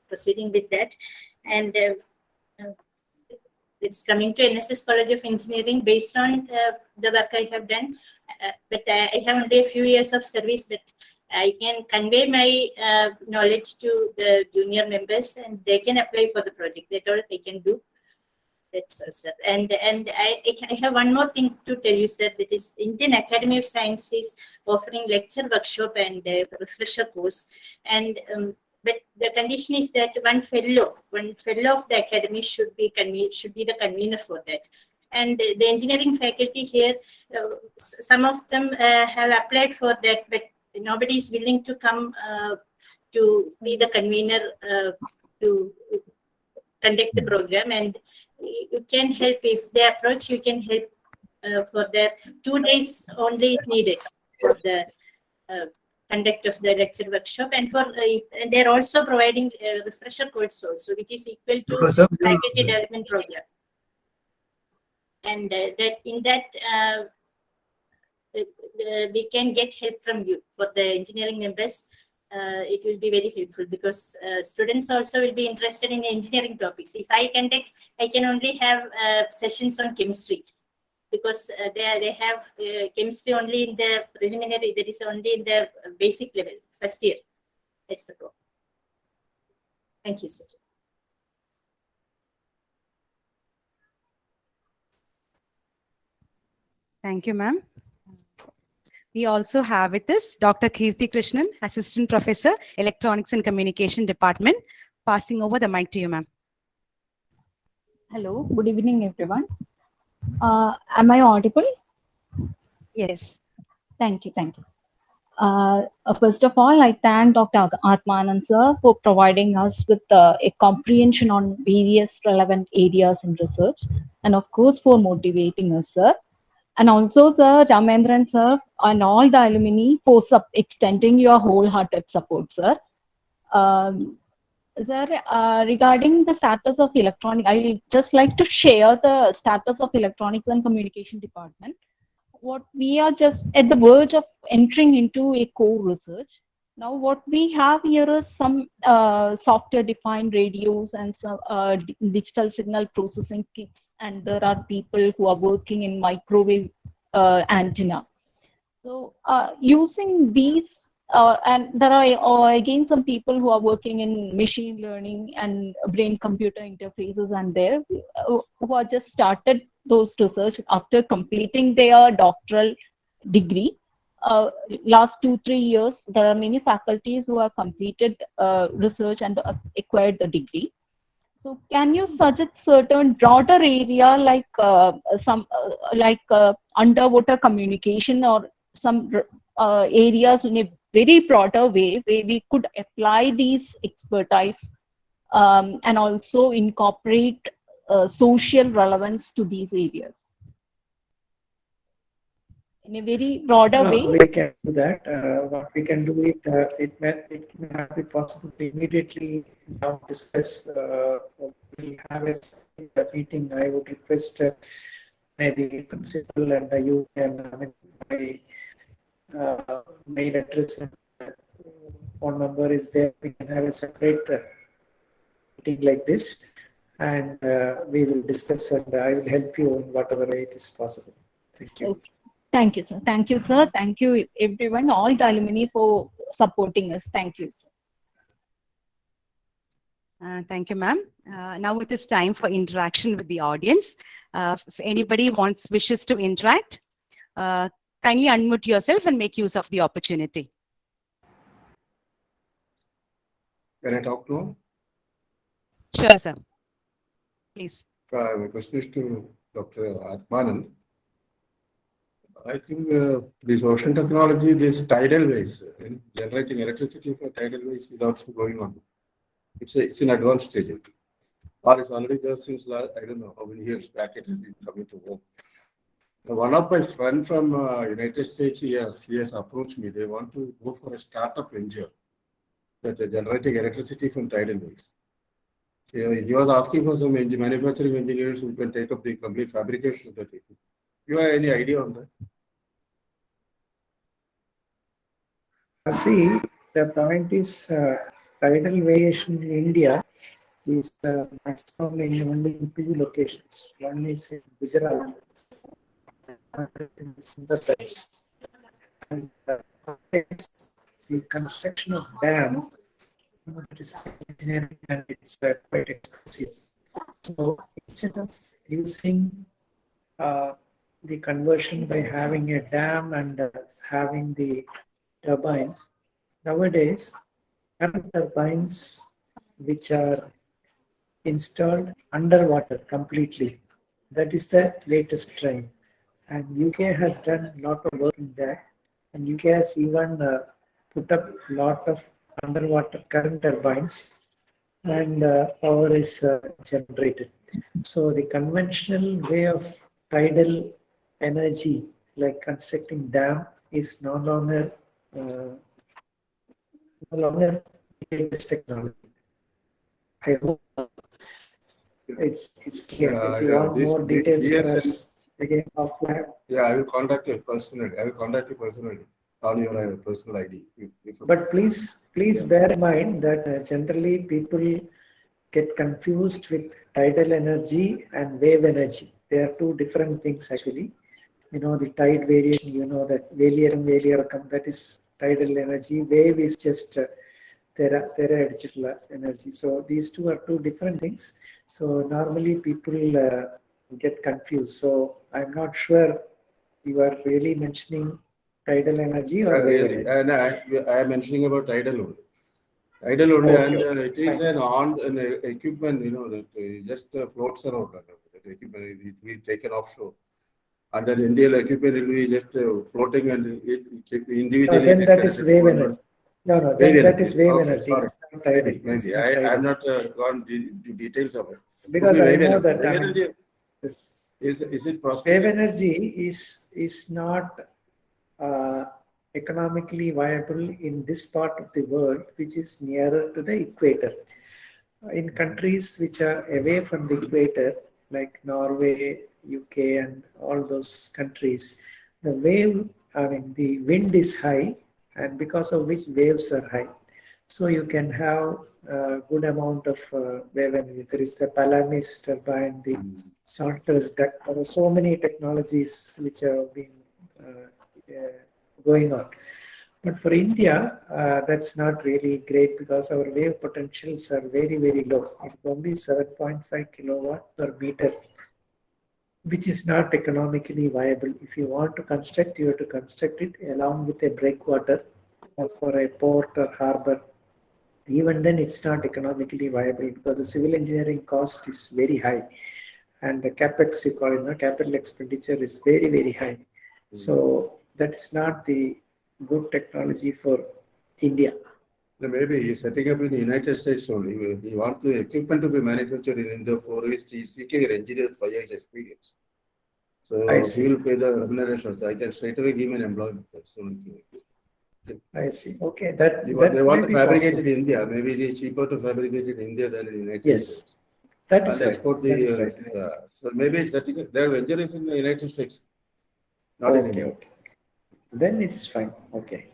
[SPEAKER 13] proceeding with that, and it's coming to Nssce College of Engineering based on the work I have done. But I have only a few years of service, but I can convey my knowledge to the junior members, and they can apply for the project. That's all I can do. That's all, sir. And I have one more thing to tell you, sir. That is, Indian Academy of Sciences offering lecture workshop and refresher course. And but the condition is that one fellow of the academy should be the convener for that. And the engineering faculty here, some of them have applied for that, but nobody is willing to come to be the convener to conduct the program. And you can help if they approach. You can help for the 2 days only is needed for the conduct of the lecture workshop, and for and they're also providing refresher course also, which is equal to faculty development program. And that in that we can get help from you for the engineering members. It will be very helpful because students also will be interested in engineering topics. If I conduct, I can only have sessions on chemistry, because they have chemistry only in the preliminary, that is only in the basic level, first year. That's the problem. Thank you, sir.
[SPEAKER 6] Thank you, ma'am. We also have with us Dr. Kirti Krishnan, Assistant Professor, Electronics and Communication Department. Passing over the mic to you, ma'am.
[SPEAKER 14] Hello, good evening, everyone. Am I audible?
[SPEAKER 6] Yes.
[SPEAKER 14] Thank you, thank you. First of all, I thank Dr. Atmanand sir for providing us with a comprehension on various relevant areas in research, and of course for motivating us, sir. And also, sir, Ramendran sir, and all the alumni for extending your wholehearted support, sir. Sir, regarding the status of electronic, I will just like to share the status of Electronics and Communication Department. What we are just at the verge of entering into a core research. Now, what we have here is some software-defined radios and some digital signal processing kits, and there are people who are working in microwave antenna. So, using these, and there are again some people who are working in machine learning and brain-computer interfaces, and there who are just started those research after completing their doctoral degree. Last 2-3 years, there are many faculties who have completed research and acquired the degree. So, can you suggest certain broader area like underwater communication or some areas in a very broader way where we could apply these expertise and also incorporate social relevance to these areas in a very broader way?
[SPEAKER 7] We can do that. What we can do it may not be possible to immediately now discuss. We'll have a meeting. I would request maybe principal and you can my mail address and phone number is there. We can have a separate meeting like this, and we will discuss, and I will help you in whatever way it is possible. Thank you.
[SPEAKER 14] Okay. Thank you, sir. Thank you, sir. Thank you, everyone, all the alumni for supporting us. Thank you, sir.
[SPEAKER 6] Thank you, ma'am. Now it is time for interaction with the audience. If anybody wishes to interact, kindly unmute yourself and make use of the opportunity.
[SPEAKER 15] Can I talk now?
[SPEAKER 6] Sure, sir. Please.
[SPEAKER 15] My question is to Dr. Atmanand. I think this ocean technology, this tidal waves, generating electricity for tidal waves is also going on. It's in advanced stage, or it's already there since I don't know how many years back it has been coming to work. One of my friends from United States, he has approached me. They want to go for a startup venture that are generating electricity from tidal waves. He was asking for some manufacturing engineers who can take up the complete fabrication of that. You have any idea on that?
[SPEAKER 7] See, the point is tidal variation in India is maximum in only in 2 locations. One is in Gujarat, and the construction of dam, it is engineering and it's quite expensive. So instead of using the conversion by having a dam and having the turbines. Nowadays, current turbines which are installed underwater completely. That is the latest trend. And UK has done a lot of work in that. And UK has even put up a lot of underwater current turbines, and power is generated. So the conventional way of tidal energy, like constructing dam, is no longer latest technology. I hope it's clear. If you want more details, perhaps again offline.
[SPEAKER 15] Yeah, I will contact you personally. On your personal ID.
[SPEAKER 7] But please bear in mind that generally people get confused with tidal energy and wave energy. They are two different things actually. You know, the tide variation, you know, that Valier, that is tidal energy. Wave is just digital energy. So these two are two different things. So normally people get confused. So I'm not sure you are really mentioning tidal energy or wave
[SPEAKER 15] Really,
[SPEAKER 7] energy.
[SPEAKER 15] and I am mentioning about tidal only. Tidal only,
[SPEAKER 7] Okay,
[SPEAKER 15] and it is
[SPEAKER 7] fine.
[SPEAKER 15] an equipment, you know, that just floats around. That equipment it will be taken offshore. And then Indian equipment will be just floating and it individually.
[SPEAKER 7] Then that is wave energy. No, then that is wave energy.
[SPEAKER 15] Sorry.
[SPEAKER 7] It's not tidal.
[SPEAKER 15] Maybe. I am not gone into details of it.
[SPEAKER 7] Because I know that
[SPEAKER 15] wave energy, is it possible?
[SPEAKER 7] Wave energy is not economically viable in this part of the world, which is nearer to the equator. In countries which are away from the equator, like Norway, UK, and all those countries, the the wind is high, and because of which waves are high. So you can have a good amount of wave energy. There is the Palamis turbine, the Salters duct. There are so many technologies which have been going on. But for India, that's not really great because our wave potentials are very, very low. It's only 7.5 kilowatt per meter, which is not economically viable. If you want to construct, you have to construct it along with a breakwater or for a port or harbor. Even then, it's not economically viable because the civil engineering cost is very high. And the capex, you call it, capital expenditure is very, very high. So that's not the good technology for India.
[SPEAKER 15] Maybe he's setting up in the United States only. He wants the equipment to be manufactured in India for which he's seeking an engineer 5 years experience. So he will pay the remuneration. So I can straight away give him an employment. That's the only thing.
[SPEAKER 7] I see. Okay,
[SPEAKER 15] they want to fabricate it in India. Maybe it is cheaper to fabricate it in India than in the United States.
[SPEAKER 7] That is right.
[SPEAKER 15] Export
[SPEAKER 7] That is right.
[SPEAKER 15] So maybe it's there are engineers in the United States. Not in India.
[SPEAKER 7] Okay. Then it's fine. Okay.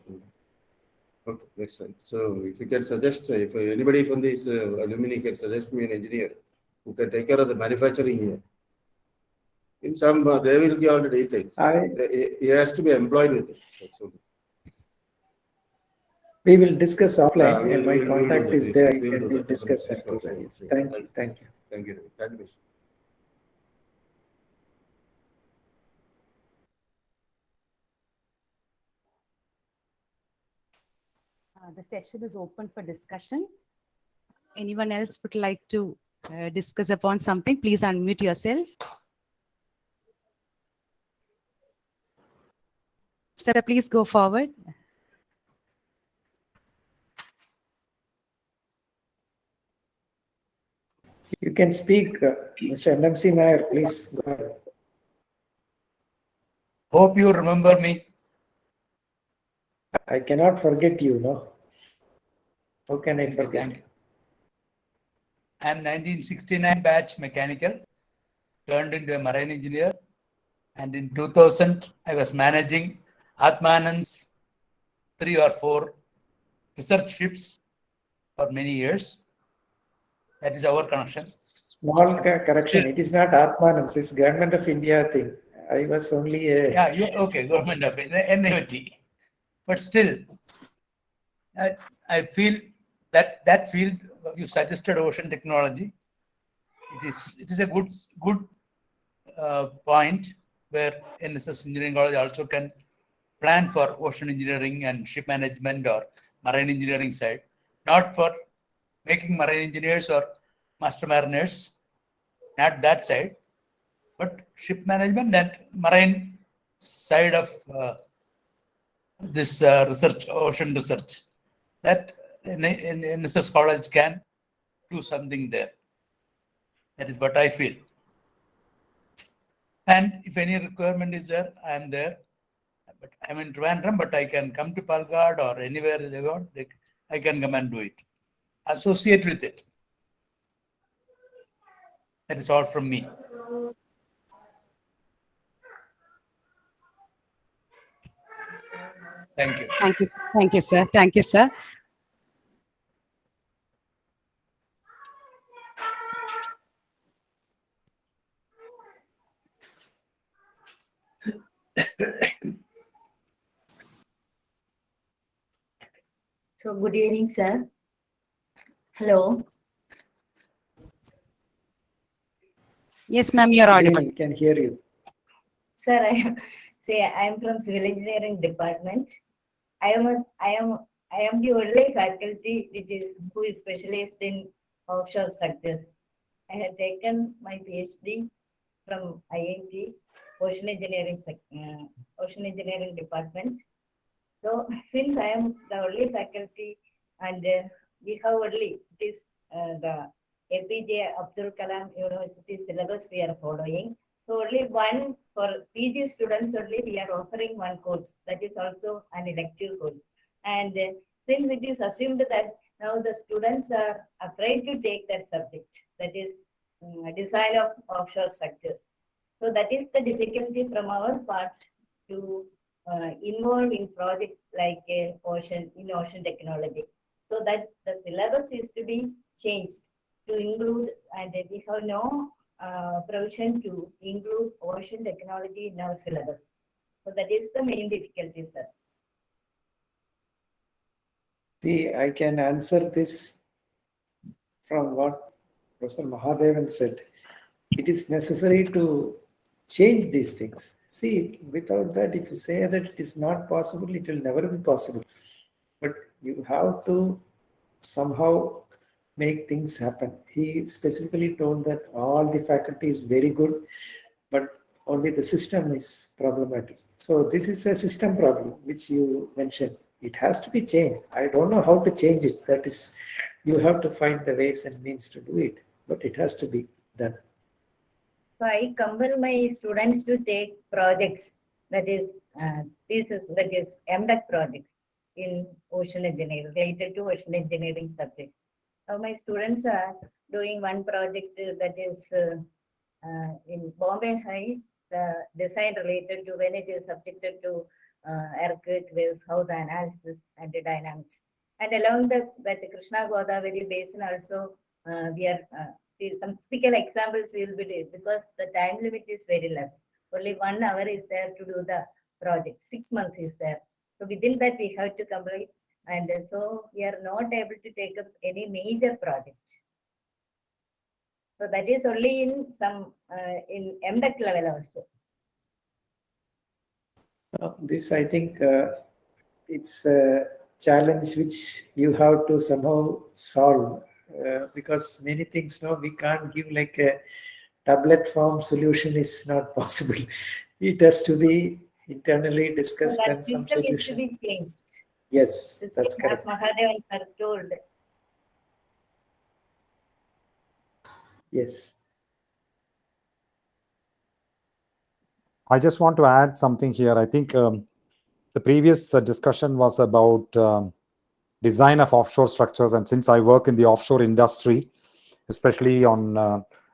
[SPEAKER 15] Okay, that's right. So if you can suggest, if anybody from this alumni can suggest me an engineer who can take care of the manufacturing here. In some, they will give all the details. He has to be employed with it. That's all.
[SPEAKER 7] We will discuss offline. My contact is there. We'll discuss that. Thank you.
[SPEAKER 15] Thank you. Thank you.
[SPEAKER 6] The session is open for discussion. Anyone else would like to discuss upon something? Please unmute yourself. Sir, please go forward.
[SPEAKER 7] You can speak, Mr. Nssce Nair, please go ahead.
[SPEAKER 16] Hope you remember me.
[SPEAKER 7] I cannot forget you, no? How can I forget?
[SPEAKER 16] Thank you. I am 1969 batch mechanical, turned into a marine engineer. And in 2000, I was managing Atmanan's 3 or 4 research ships for many years. That is our connection.
[SPEAKER 7] Small correction. It is not Atmanan's. It's Government of India thing. I was only a...
[SPEAKER 16] Yeah, okay, Government of India, NIT. But still, I feel that field you suggested, ocean technology, it is a good point where Nssce Engineering College also can plan for ocean engineering and ship management or marine engineering side, not for making marine engineers or master mariners, not that side, but ship management and marine side of this research, ocean research, that in Nssce College can do something there. That is what I feel. And if any requirement is there, I am there. But I'm in Trivandrum, but I can come to Palgad or anywhere they want, I can come and do it. Associate with it. That is all from me. Thank you.
[SPEAKER 6] Thank you. Thank you, sir. Thank you, sir.
[SPEAKER 17] So good evening, sir. Hello.
[SPEAKER 6] Yes, ma'am, you're audible.
[SPEAKER 7] We can hear you.
[SPEAKER 17] Sir, I am from Civil Engineering Department. I am the only faculty who is specialized in offshore structures. I had taken my PhD from Iit Ocean Engineering Department. So since I am the only faculty and we have only the APJ Abdul Kalam University syllabus we are following. So only one for PG students only we are offering one course, that is also an elective course. And since it is assumed that now the students are afraid to take that subject, that is design of offshore structures. So that is the difficulty from our part to involve in projects like ocean technology. So that the syllabus is to be changed to include, and we have no provision to include ocean technology in our syllabus. So that is the main difficulty, sir.
[SPEAKER 7] See, I can answer this from what Professor Mahadevan said. It is necessary to change these things. See, without that, if you say that it is not possible, it will never be possible. But you have to somehow make things happen. He specifically told that all the faculty is very good, but only the system is problematic. So this is a system problem which you mentioned. It has to be changed. I don't know how to change it. That is, you have to find the ways and means to do it, but it has to be done.
[SPEAKER 17] So I compel my students to take projects, that is thesis, that is MTech projects in ocean engineering, related to ocean engineering subjects. Now my students are doing one project that is in Bombay High, the design related to when it is subjected to earthquake waves, how the analysis and the dynamics. And along that Krishna Godavari basin also, we are some typical examples we will be doing because the time limit is very less. Only 1 hour is there to do the project. 6 months is there. So within that we have to complete, and so we are not able to take up any major project. So that is only in some in MTech level also.
[SPEAKER 7] This, I think, it's a challenge which you have to somehow solve because many things now we can't give like a tablet form solution is not possible. It has to be internally discussed
[SPEAKER 17] So that
[SPEAKER 7] and some
[SPEAKER 17] system is to
[SPEAKER 7] solution.
[SPEAKER 17] be changed.
[SPEAKER 7] Yes,
[SPEAKER 17] System,
[SPEAKER 7] that's correct.
[SPEAKER 17] as Mahadevan sir told.
[SPEAKER 7] Yes.
[SPEAKER 10] I just want to add something here. I think the previous discussion was about design of offshore structures, and since I work in the offshore industry, especially on,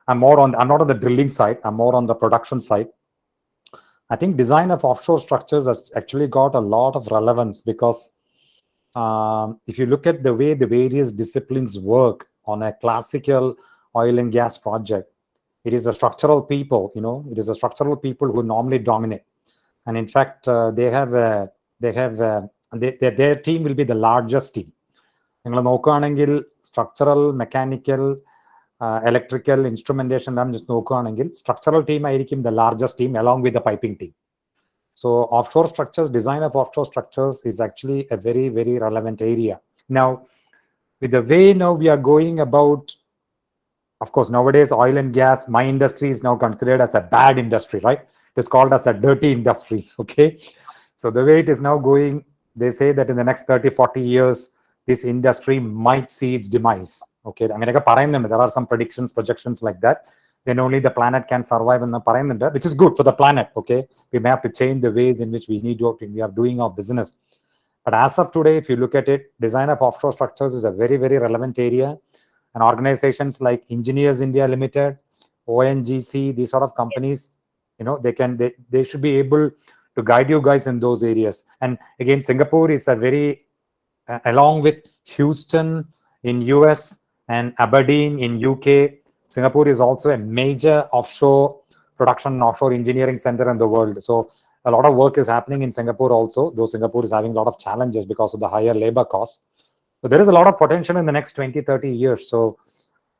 [SPEAKER 10] I'm not on the drilling side, I'm more on the production side. I think design of offshore structures has actually got a lot of relevance because if you look at the way the various disciplines work on a classical oil and gas project, it is a structural people, it is a structural people who normally dominate. And in fact, their team will be the largest team. നിങ്ങൾ നോക്കുകയാണെങ്കിൽ structural, mechanical, electrical instrumentation എല്ലാം just നോക്കുകയാണെങ്കിൽ structural team ആയിരിക്കും the largest team along with the piping team. So offshore structures, design of offshore structures is actually a very, very relevant area. Now, with the way now we are going about, of course, nowadays oil and gas, my industry is now considered as a bad industry, right? It is called as a dirty industry, okay? So the way it is now going, they say that in the next 30, 40 years, this industry might see its demise, okay? There are some predictions, projections like that. Then only the planet can survive in the പറയുന്നുണ്ട്, which is good for the planet, okay? We may have to change the ways in which we are doing our business. But as of today, if you look at it, design of offshore structures is a very, very relevant area. And organizations like Engineers India Limited, ONGC, these sort of companies, you know, they should be able to guide you guys in those areas. And again, Singapore is a very, along with Houston in US and Aberdeen in UK, Singapore is also a major offshore production and offshore engineering center in the world. So a lot of work is happening in Singapore also, though Singapore is having a lot of challenges because of the higher labor costs. So there is a lot of potential in the next 20, 30 years. So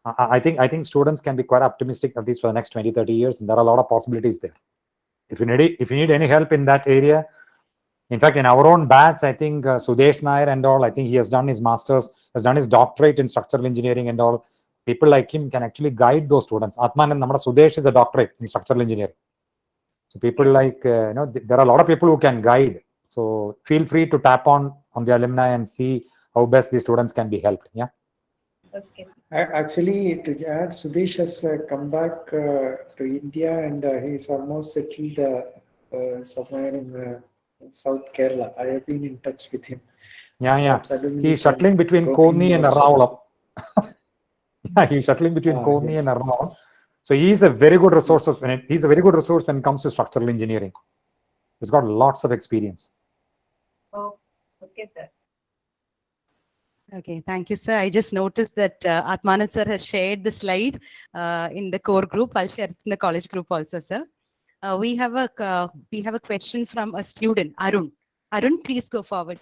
[SPEAKER 10] I think students can be quite optimistic, at least for the next 20, 30 years, and there are a lot of possibilities there. If you need any help in that area, in fact, in our own batch, I think Sudesh Nair and all, I think he has done his master's, has done his doctorate in structural engineering and all. People like him can actually guide those students. Atman and Namada Sudesh is a doctorate in structural engineering. So people like, you know, there are a lot of people who can guide. So feel free to tap on the alumni and see how best these students can be helped. Yeah.
[SPEAKER 17] Okay.
[SPEAKER 7] Actually, to add, Sudesh has come back to India, and he's almost settled somewhere in South Kerala. I have been in touch with him.
[SPEAKER 10] Yeah. He's shuttling between Koni and Ernakulam. Yeah, he's shuttling between Koni and Ernakulam. So he's a very good resource. He's a very good resource when it comes to structural engineering. He's got lots of experience.
[SPEAKER 17] Oh, okay, sir.
[SPEAKER 6] Okay, thank you, sir. I just noticed that Atmanand sir has shared the slide in the core group. I'll share it in the college group also, sir. We have a question from a student, Arun. Arun, please go forward.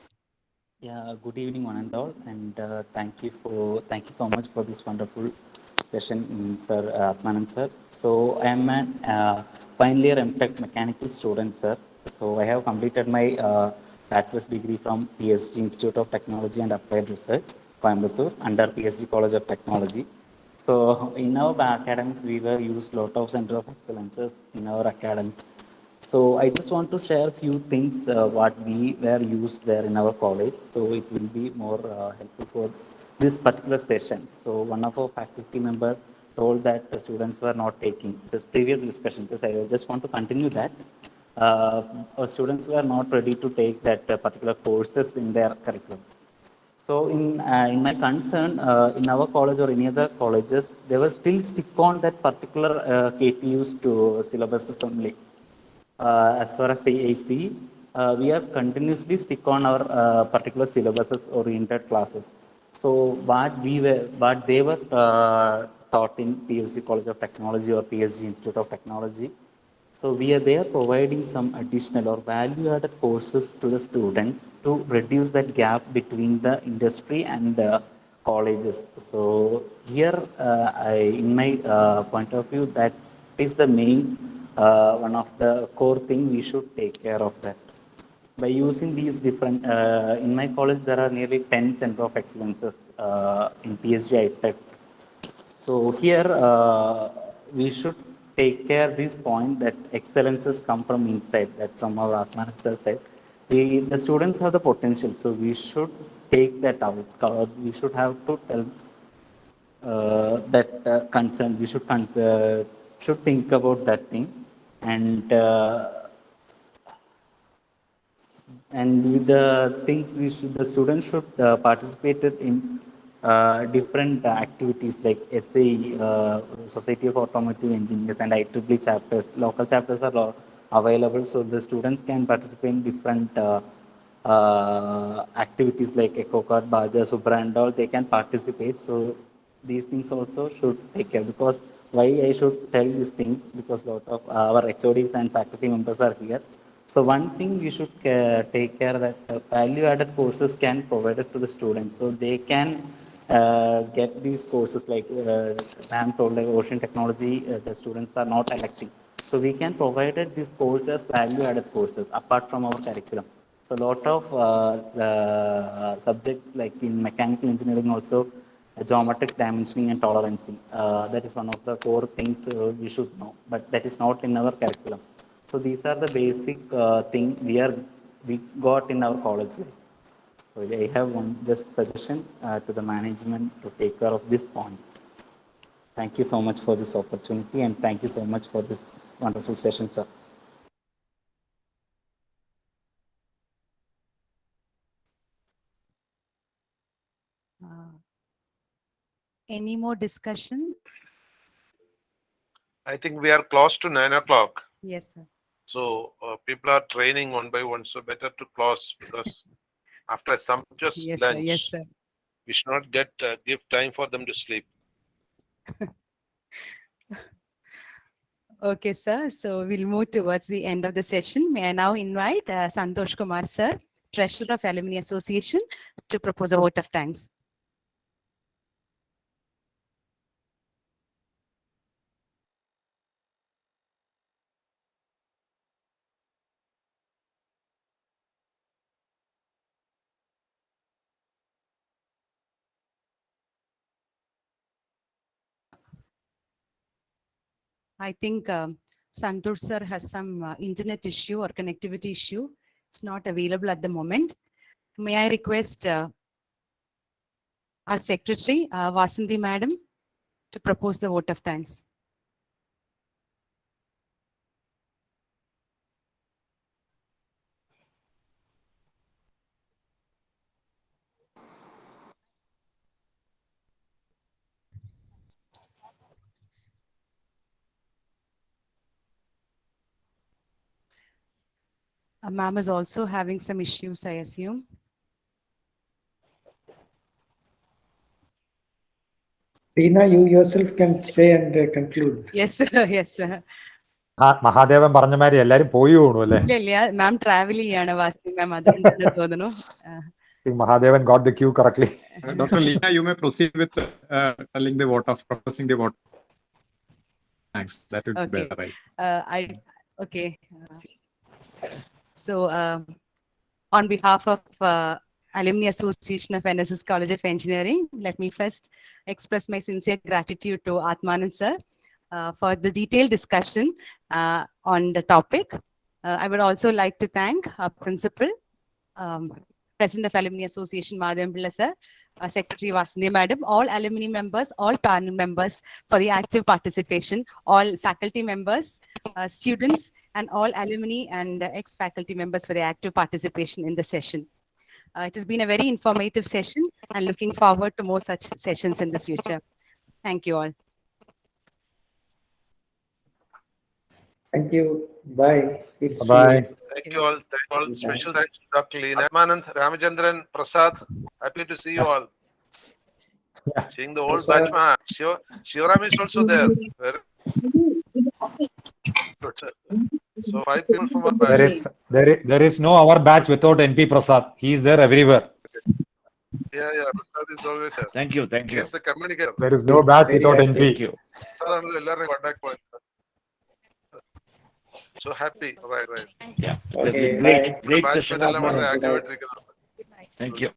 [SPEAKER 18] Yeah, good evening, one and all, and thank you so much for this wonderful session, Sir Atmanand sir. So I am a final year MTech mechanical student, sir. So I have completed my bachelor's degree from PSG Institute of Technology and Applied Research, Coimbatore, under PSG College of Technology. So in our academics, we were used lot of center of excellences in our academics. So I just want to share a few things what we were used there in our college. So it will be more helpful for this particular session. So one of our faculty member told that the students were not taking this previous discussion. Just I just want to continue that. Our students were not ready to take that particular courses in their curriculum. So in my concern, in our college or any other colleges, they were still stick on that particular KTUs to syllabuses only. As far as I see, we are continuously stick on our particular syllabuses oriented classes. So what they were taught in PSG College of Technology or PSG Institute of Technology. So we are there providing some additional or value-added courses to the students to reduce that gap between the industry and colleges. So here, in my point of view, that is the main one of the core thing we should take care of that. By using these different, in my college there are nearly 10 center of excellences in PSG Tech. So here we should take care this point that excellences come from inside, that from our Atmanand side. The students have the potential, so we should take that out. We should have to tell that concern. We should think about that thing, and with the things the students should participate in different activities like SAE, Society of Automotive Engineers, and IEEE chapters. Local chapters are available, so the students can participate in different activities like EcoCard, Baja, Subra, and all. They can participate. So these things also should take care. Because why I should tell these things? Because a lot of our HODs and faculty members are here. So one thing we should take care that value-added courses can provide it to the students, so they can get these courses like ma'am told, like ocean technology, the students are not electing. So we can provide these courses, value-added courses apart from our curriculum. So a lot of subjects like in mechanical engineering also, geometric dimensioning and tolerancing. That is one of the core things we should know, but that is not in our curriculum. So these are the basic thing we got in our college life. So I have one just suggestion to the management to take care of this point. Thank you so much for this opportunity, and thank you so much for this wonderful session, sir.
[SPEAKER 6] Any more discussion?
[SPEAKER 4] I think we are close to 9 o'clock.
[SPEAKER 6] Yes, sir.
[SPEAKER 4] So people are training one by one. So better to close because after some just
[SPEAKER 6] Yes, sir.
[SPEAKER 4] lunch,
[SPEAKER 6] Yes, sir.
[SPEAKER 4] we should not give time for them to sleep.
[SPEAKER 6] Okay, sir. So we'll move towards the end of the session. May I now invite Santosh Kumar, sir, Treasurer of Alumni Association, to propose a vote of thanks. I think Santosh sir has some internet issue or connectivity issue. It's not available at the moment. May I request our secretary, Vasanthi madam, to propose the vote of thanks. Ma'am is also having some issues, I assume.
[SPEAKER 7] Reena, you yourself can say and conclude.
[SPEAKER 6] Yes, sir. Yes, sir.
[SPEAKER 10] Mahadevan പറഞ്ഞ മാതിരി എല്ലാരും പോയി തോന്നുന്നു അല്ലേ?
[SPEAKER 6] Ma'am travel ചെയ്യാണ് വാസി ma'am അതുകൊണ്ടാണ് തോന്നുന്നു.
[SPEAKER 10] I think Mahadevan got the cue correctly.
[SPEAKER 8] Dr. Leena, you may proceed with telling the vote of proposing the vote. Thanks. That would be better, right?
[SPEAKER 6] Okay. So on behalf of Alumni Association of Nssce College of Engineering, let me first express my sincere gratitude to Atmanand sir for the detailed discussion on the topic. I would also like to thank our principal, President of Alumni Association, Madhavan Pillai sir, Secretary Vasanthi madam, all alumni members, all panel members for the active participation, all faculty members, students, and all alumni and ex-faculty members for the active participation in the session. It has been a very informative session and looking forward to more such sessions in the future. Thank you all.
[SPEAKER 7] Thank you. Bye.
[SPEAKER 10] Bye.
[SPEAKER 4] Thank you all. Thank you all. Special thanks to Dr. Leena, Atmanand, Ramachandran, Prasad. Happy to see you all. Seeing the old batch, Shivaram is also there. Good, sir. So 5 people from our batch.
[SPEAKER 10] There is no our batch without NP Prasad. He is there everywhere.
[SPEAKER 4] Yeah. Prasad is always there.
[SPEAKER 19] Thank you.
[SPEAKER 4] He is the communicator.
[SPEAKER 10] There is no batch without NP.
[SPEAKER 19] Thank you.
[SPEAKER 4] Contact point. So happy. Right.
[SPEAKER 19] Yeah.
[SPEAKER 7] Okay,
[SPEAKER 19] Great session.
[SPEAKER 4] Thank you.